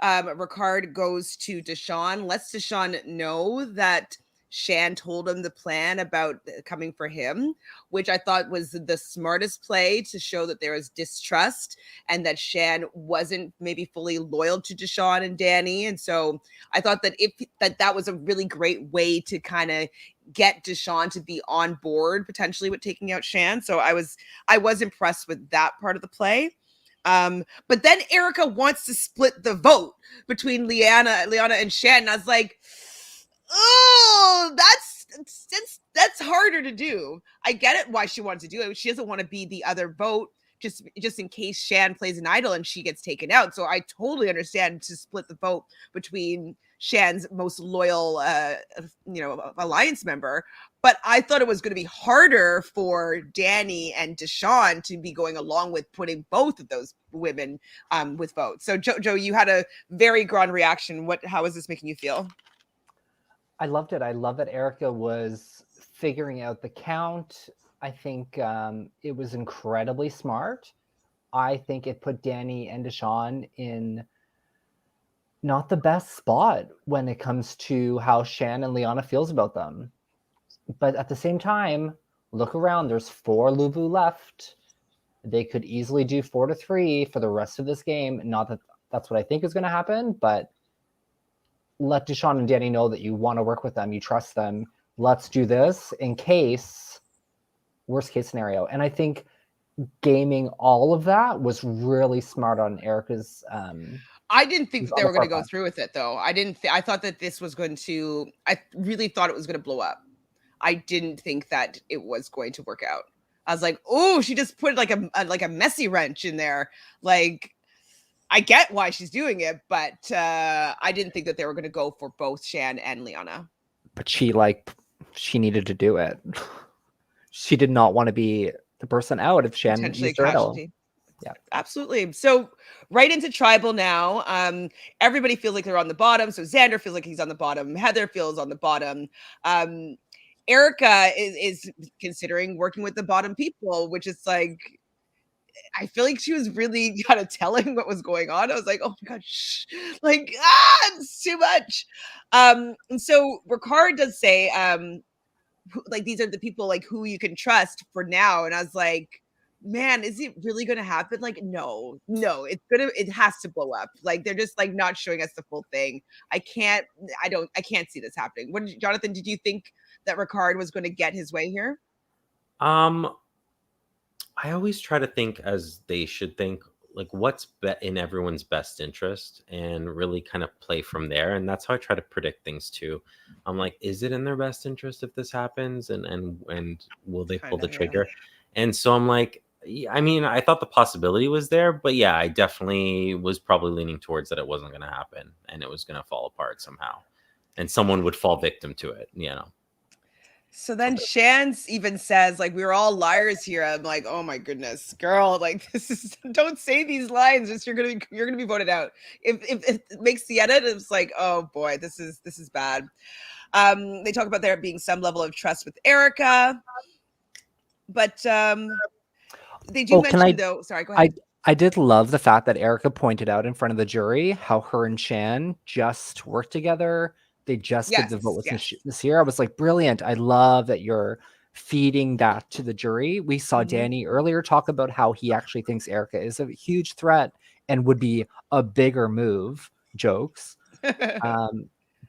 Ricard goes to Deshawn, lets Deshawn know that Shan told him the plan about coming for him, which I thought was the smartest play to show that there was distrust and that Shan wasn't maybe fully loyal to Deshawn and Danny. And so I thought that that was a really great way to kind of get Deshawn to be on board potentially with taking out Shan. So I was impressed with that part of the play. But then Erica wants to split the vote between Liana and Shan. And I was like, oh, that's harder to do. I get it why she wants to do it. She doesn't want to be the other vote just in case Shan plays an idol and she gets taken out. So I totally understand to split the vote between Shan's most loyal alliance member. But I thought it was going to be harder for Danny and Deshawn to be going along with putting both of those women with votes. So Joe, you had a very grand reaction. How is this making you feel? I loved it. I love that Erica was figuring out the count. I think it was incredibly smart. I think it put Danny and Deshawn in not the best spot when it comes to how Shan and Liana feels about them. But at the same time, look around. There's 4 Luvu left. They could easily do 4-3 for the rest of this game. Not that that's what I think is going to happen, but let Deshawn and Danny know that you want to work with them. You trust them. Let's do this in case worst case scenario. And I think gaming all of that was really smart on Erica's. I didn't think they were going to go through with it, though. I thought that this was going to. I really thought it was going to blow up. I didn't think that it was going to work out. I was like, oh, she just put like a messy wrench in there. Like, I get why she's doing it, but I didn't think that they were going to go for both Shan and Liana. But she needed to do it. She did not want to be the person out if Shan used her idol. Absolutely. So right into tribal now. Everybody feels like they're on the bottom. So Xander feels like he's on the bottom. Heather feels on the bottom. Erica is considering working with the bottom people, which is like, I feel like she was really kind of telling what was going on. I was like, oh my god, shh. Like, it's too much. And so Ricard does say, like, these are the people like who you can trust for now. And I was like, man, is it really gonna happen? Like, no, it has to blow up. Like, they're just like not showing us the full thing. I can't see this happening. Jonathan, did you think that Ricard was going to get his way here? I always try to think as they should think, like what's in everyone's best interest, and really kind of play from there. And that's how I try to predict things too. I'm like, is it in their best interest if this happens, and will they pull the trigger? And so I'm like, I mean, I thought the possibility was there, but yeah, I definitely was probably leaning towards that it wasn't going to happen and it was going to fall apart somehow, and someone would fall victim to it, you know. So then Shans even says, like, we were all liars here. I'm like, oh my goodness, girl, like, this is, don't say these lines, just you're gonna be voted out. If it makes the edit, it's like, oh boy, this is bad. They talk about there being some level of trust with Erica, but they do mention though. Sorry, go ahead. I did love the fact that Erica pointed out in front of the jury how her and Shan just worked together. They just did the vote this year. I was like, brilliant. I love that you're feeding that to the jury. We saw Danny earlier talk about how he actually thinks Erica is a huge threat and would be a bigger move. Jokes.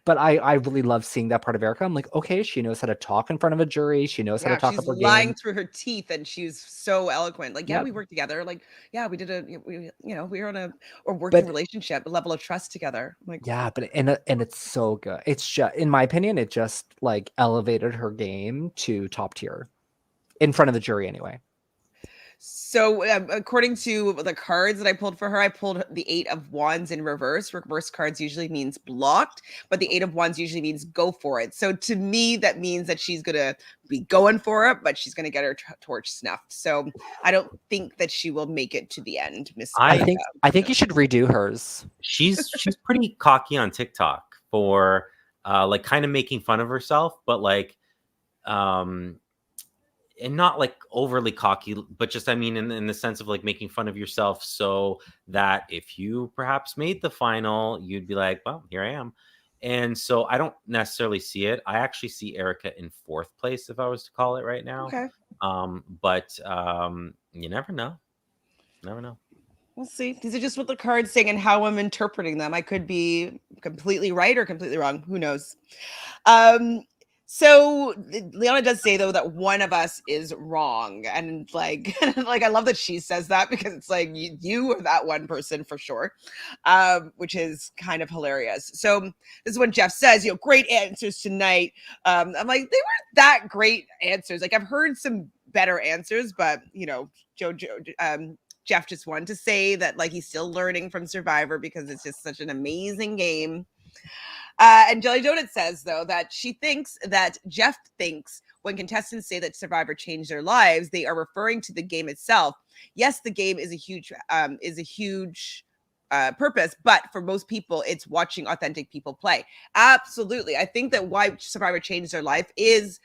But I really love seeing that part of Erica. I'm like, okay, she knows how to talk in front of a jury. She knows how to talk about she's lying through her teeth, and she's so eloquent. Like, we worked together. Like, we did we were on a working relationship, a level of trust together. I'm like, but and it's so good. It's just, in my opinion, it just like elevated her game to top tier in front of the jury anyway. So according to the cards that I pulled for her, I pulled the 8 of Wands in reverse. Reverse cards usually means blocked, but the 8 of Wands usually means go for it. So to me, that means that she's going to be going for it, but she's going to get her torch snuffed. So I don't think that she will make it to the end, Miss. I think you should redo hers. She's pretty cocky on TikTok for like kind of making fun of herself, but like and not like overly cocky, but just, I mean, in the sense of like making fun of yourself, so that if you perhaps made the final, you'd be like, well, here I am. And so I don't necessarily see it. I actually see Erica in 4th place, if I was to call it right now. Okay. But you never know. Never know. We'll see. These are just what the cards saying and how I'm interpreting them. I could be completely right or completely wrong. Who knows? So Liana does say though that one of us is wrong, and like I love that she says that, because it's like you are that one person for sure, which is kind of hilarious. So this is when Jeff says, great answers tonight. I'm like, they weren't that great answers. Like, I've heard some better answers, but Jojo, Jeff just wanted to say that like he's still learning from Survivor because it's just such an amazing game. And Jelly Donut says, though, that Jeff thinks when contestants say that Survivor changed their lives, they are referring to the game itself. Yes, the game is a huge purpose, but for most people, it's watching authentic people play. Absolutely. I think that why Survivor changed their life is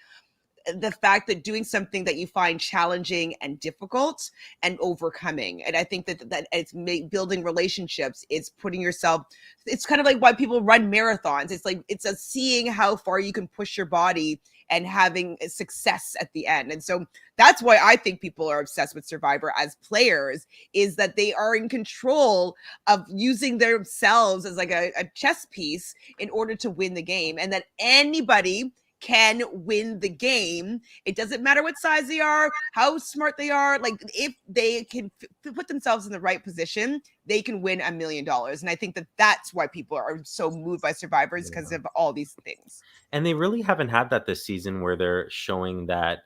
the fact that doing something that you find challenging and difficult and overcoming. And I think that it's building relationships. It's putting yourself, it's kind of like why people run marathons. It's like, it's seeing how far you can push your body and having success at the end. And so that's why I think people are obsessed with Survivor as players, is that they are in control of using themselves as like a chess piece in order to win the game, and that anybody can win the game. It doesn't matter what size they are, how smart they are. Like, if they can put themselves in the right position, they can win $1 million. And I think that that's why people are so moved by Survivors, because of all these things. And they really haven't had that this season, where they're showing that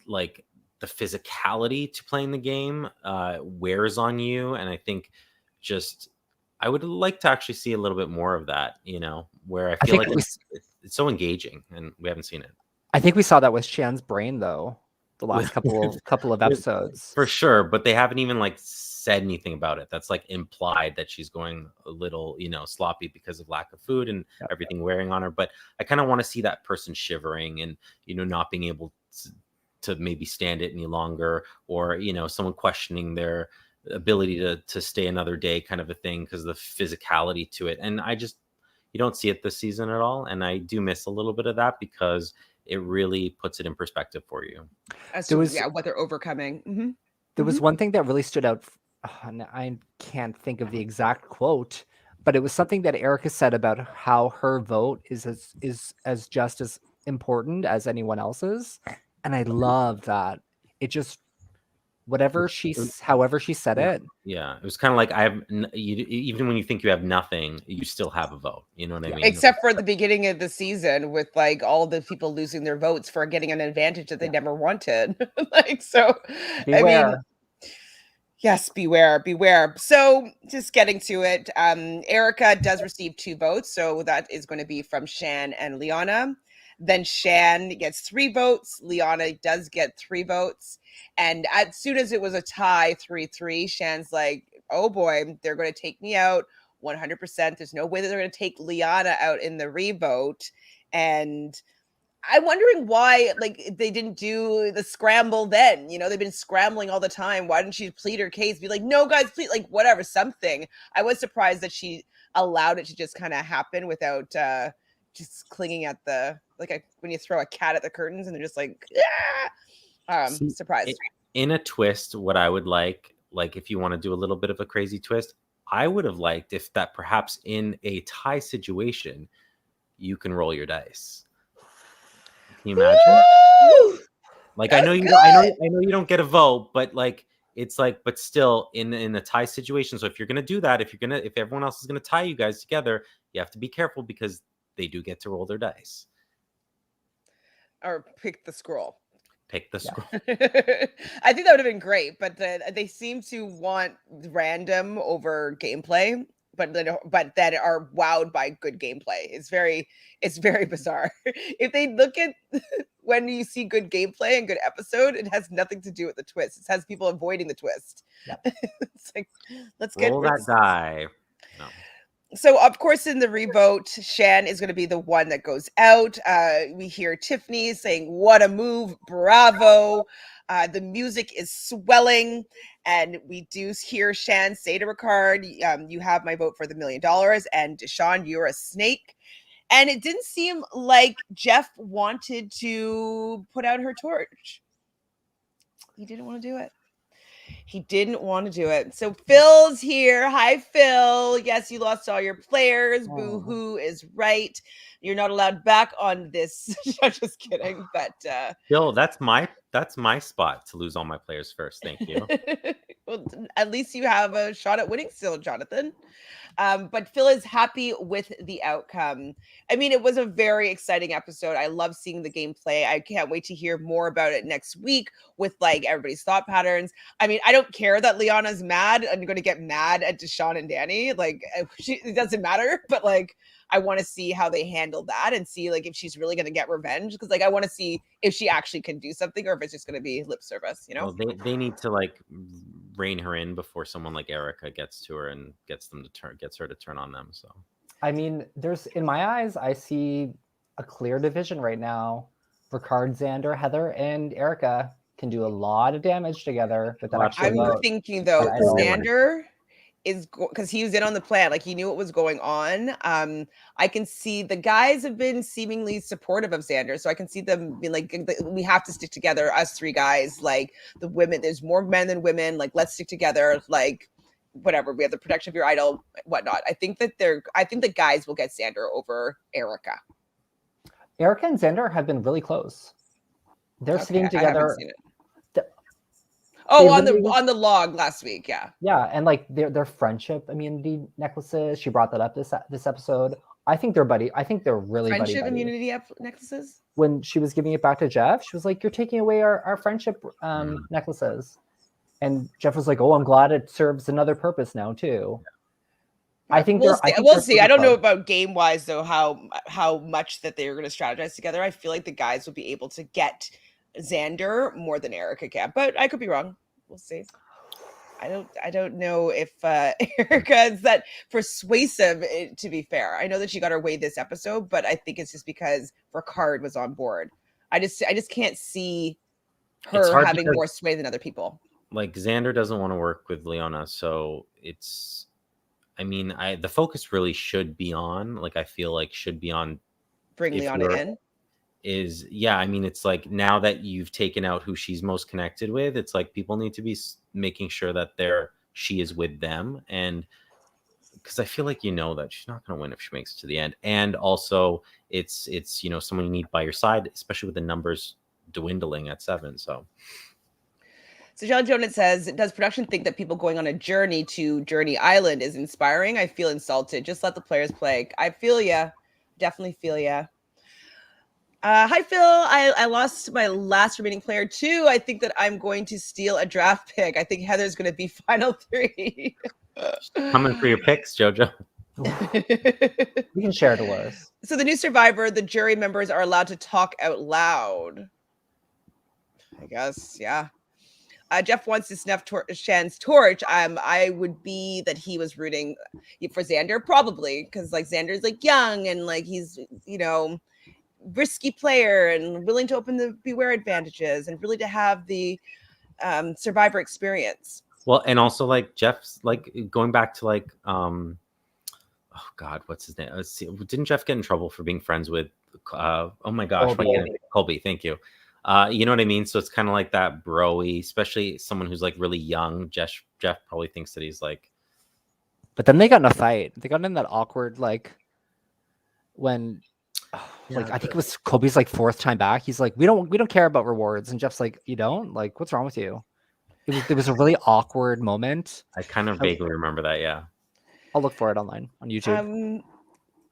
like the physicality to playing the game wears on you. And I think just, I would like to actually see a little bit more of that, where I feel like it's so engaging, and we haven't seen it. I think we saw that with Shan's brain, though, the last couple of episodes. For sure, but they haven't even like said anything about it. That's like implied that she's going a little, you know, sloppy because of lack of food and everything wearing on her. But I kind of want to see that person shivering and, you know, not being able to maybe stand it any longer, or, you know, someone questioning their ability to stay another day, kind of a thing, because of the physicality to it. And you don't see it this season at all. And I do miss a little bit of that, because it really puts it in perspective for you. As to, what they're overcoming. Mm-hmm. There was one thing that really stood out. And I can't think of the exact quote, but it was something that Erica said about how her vote is as just as important as anyone else's. And I love that. It just, however she said it. Yeah, it was kind of like, even when you think you have nothing, you still have a vote. You know what I mean? Except for the beginning of the season, with like all the people losing their votes for getting an advantage that they never wanted. Like, so, Beware. I mean, yes, beware. So just getting to it, Erica does receive 2 votes. So that is going to be from Shan and Liana. Then Shan gets 3 votes. Liana does get 3 votes. And as soon as it was a tie, 3-3, Shan's like, oh boy, they're going to take me out 100%. There's no way that they're going to take Liana out in the revote. And I'm wondering why, like, they didn't do the scramble then. You know, they've been scrambling all the time. Why didn't she plead her case? Be like, no, guys, please, like, whatever, something. I was surprised that she allowed it to just kind of happen without just clinging at the, like, when you throw a cat at the curtains and they're just like, surprised. In a twist, what I would like if you want to do a little bit of a crazy twist, I would have liked if that perhaps in a tie situation, you can roll your dice. Can you imagine? Woo! Like, That's I know you don't get a vote, but like, it's like, but still in a tie situation. So if you're gonna do that, if everyone else is gonna tie you guys together, you have to be careful, because they do get to roll their dice. Or pick the scroll. Pick the scroll. I think that would have been great, but they seem to want random over gameplay, but that are wowed by good gameplay. It's very bizarre. If they look at when you see good gameplay and good episode, it has nothing to do with the twist. It has people avoiding the twist. Yep. It's like, let's get roll that die. No. So, of course, in the revote, Shan is going to be the one that goes out. We hear Tiffany saying, what a move. Bravo. The music is swelling. And we do hear Shan say to Ricard, you have my vote for the $1 million. And Deshawn, you're a snake. And it didn't seem like Jeff wanted to put out her torch. He didn't want to do it. He didn't want to do it. So Phil's here. Hi, Phil. Yes, you lost all your players. Boo-hoo is right. You're not allowed back on this. I'm just kidding. But Phil, that's my spot to lose all my players first. Thank you. Well, at least you have a shot at winning still, Jonathan. But Phil is happy with the outcome. I mean, it was a very exciting episode. I love seeing the gameplay. I can't wait to hear more about it next week with like everybody's thought patterns. I mean, I don't care that Liana's mad. I'm going to get mad at Deshawn and Danny. Like, it doesn't matter. But like, I want to see how they handle that and see like if she's really going to get revenge, because like I want to see if she actually can do something or if it's just going to be lip service. You know, well, they need to like rein her in before someone like Erica gets to her and gets her to turn on them. So I mean, in my eyes, I see a clear division right now. Ricard, Xander, Heather, and Erica can do a lot of damage together with that extra vote. I'm thinking though, Xander is because he was in on the plan, like he knew what was going on. I can see the guys have been seemingly supportive of Xander, so I can see them being like, we have to stick together, us 3 guys. Like the women, there's more men than women. Like let's stick together. Like whatever, we have the protection of your idol, whatnot. I think the guys will get Xander over Erica. Erica and Xander have been really close. They're sitting together. Oh, on the log last week, yeah. Yeah, and like their friendship immunity necklaces. She brought that up this episode. I think they're buddy. I think they're really friendship buddy. Immunity necklaces. When she was giving it back to Jeff, she was like, "You're taking away our friendship necklaces," and Jeff was like, "Oh, I'm glad it serves another purpose now too." I think we'll see. I don't know about game wise though how much that they're going to strategize together. I feel like the guys will be able to get Xander more than Erica can, but I could be wrong. We'll see. I don't know if Erica is that persuasive. To be fair, I know that she got her way this episode, but I think it's just because Ricard was on board. I just can't see It's her hard having because, more sway than other people. like, Xander doesn't want to work with Leona, so it's. I mean, the focus really should be on, like, I feel like should be on Bring if Leona you're in. I mean, it's like now that you've taken out who she's most connected with, it's like people need to be making sure that she is with them, and because I feel like that she's not going to win if she makes it to the end, and also it's someone you need by your side, especially with the numbers dwindling at 7. So John Jonas says, does production think that people going on a journey to Journey Island is inspiring? I feel insulted. Just let the players play. I feel ya. Definitely feel ya. Hi, Phil. I lost my last remaining player, too. I think that I'm going to steal a draft pick. I think Heather's going to be final 3. coming for your picks, Jojo. We can share Dolores. So the new Survivor, the jury members are allowed to talk out loud. I guess, yeah. Jeff wants to snuff Shan's torch. I would be that he was rooting for Xander, probably, because like Xander's like young and like he's risky player and willing to open the beware advantages and really to have the Survivor experience. Well, and also like Jeff's like going back to like oh God, what's his name? Let's see. Didn't Jeff get in trouble for being friends with oh my gosh, Colby? Thank you. You know what I mean? So it's kind of like that bro-y, especially someone who's like really young. Jeff probably thinks that he's like. But then they got in a fight. They got in that awkward like when like I think it was Colby's like 4th time back. He's like, we don't care about rewards, and Jeff's like, you don't? Like, what's wrong with you? It was a really awkward moment. I kind of vaguely remember that. Yeah. I'll look for it online on YouTube.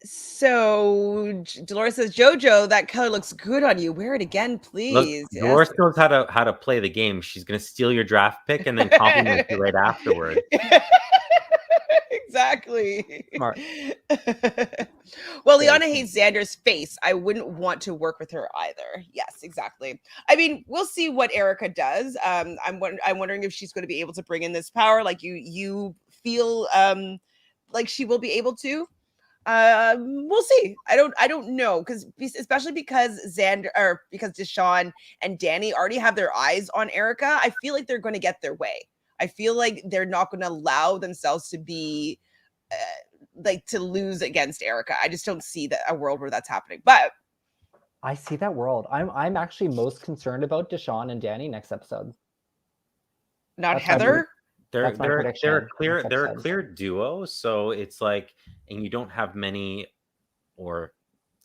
So Dolores says, Jojo, that color looks good on you. Wear it again, please. Look, Dolores knows how to play the game. She's gonna steal your draft pick and then compliment you right afterward. Exactly. Smart. Well, Liana hates Xander's face. I wouldn't want to work with her either. Yes, exactly. I mean, we'll see what Erica does. I'm wondering if she's going to be able to bring in this power, like you feel like she will be able to. We'll see. I don't know, especially because because Deshawn and Danny already have their eyes on Erica. I feel like they're going to get their way. I feel like they're not going to allow themselves to be to lose against Erica. I just don't see a world where that's happening. But I see that world. I'm actually most concerned about Deshawn and Danny next episode. Not Heather. They're a clear duo, so it's like, and you don't have many or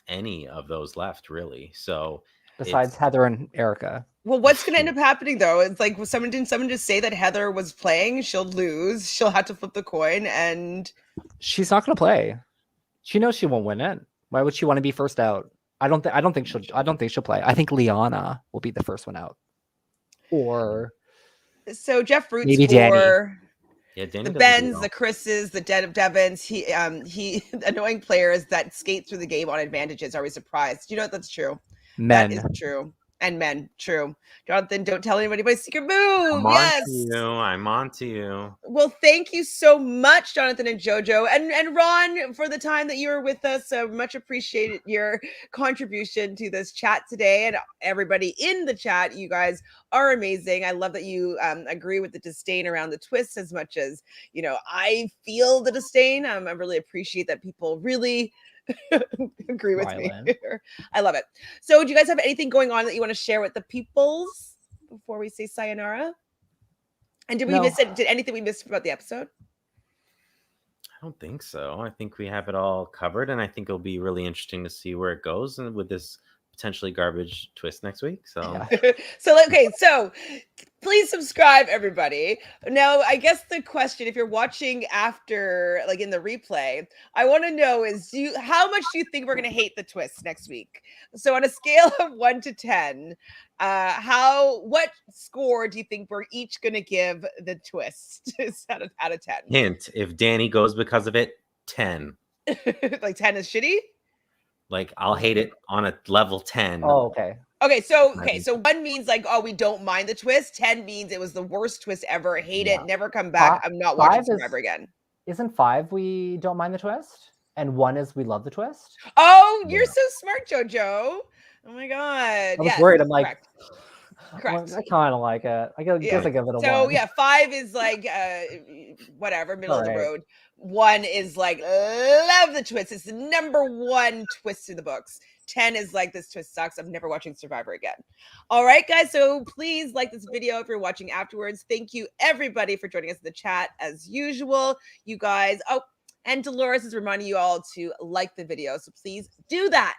any of those left really. So besides Heather and Erica. Well, what's going to end up happening though? It's like, didn't someone just say that Heather was playing? She'll lose. She'll have to flip the coin, and she's not going to play. She knows she won't win it. Why would she want to be first out? I don't think she'll play. I think Liana will be the first one out. Or so Jeff roots maybe for Danny. The Bens, the Chris's, the Devons. He annoying players that skate through the game on advantages. Are we surprised? You know that's true. Men. That is true. And men, true. Jonathan, don't tell anybody my secret move. I'm on to you. Well, thank you so much, Jonathan and Jojo, and Ron, for the time that you were with us. Much appreciated your contribution to this chat today, and everybody in the chat. You guys are amazing. I love that you agree with the disdain around the twists as much as I feel the disdain. I really appreciate that people really agree with me. I love it. So do you guys have anything going on that you want to share with the peoples before we say sayonara? And did we miss it? Did anything we missed about the episode? I don't think so. I think we have it all covered, and I think it'll be really interesting to see where it goes and with this potentially garbage twist next week. So so please subscribe, everybody. Now, I guess the question, if you're watching after, like in the replay, I want to know is how much do you think we're going to hate the twist next week? So on a scale of 1 to 10, what score do you think we're each going to give the twist out of 10? Hint, if Danny goes because of it, 10. Like 10 is shitty? Like I'll hate it on a level 10. Oh, okay. Okay, so 1 means like, oh, we don't mind the twist. 10 means it was the worst twist ever. Hate it. Never come back. I'm not watching Survivor again. Isn't 5 we don't mind the twist? And 1 is we love the twist? Oh, you're so smart, Jojo. Oh my god. I was worried. I'm like, correct. I kind of like it. I guess I give it a 1. So yeah, 5 is like whatever, middle of the road. 1 is like love the twist. It's the number 1 twist in the books. 10 is like, this twist sucks. I'm never watching Survivor again. All right, guys. So please like this video if you're watching afterwards. Thank you everybody for joining us in the chat as usual. You guys. Oh, and Dolores is reminding you all to like the video. So please do that.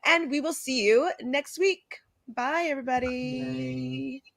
And we will see you next week. Bye, everybody. Bye.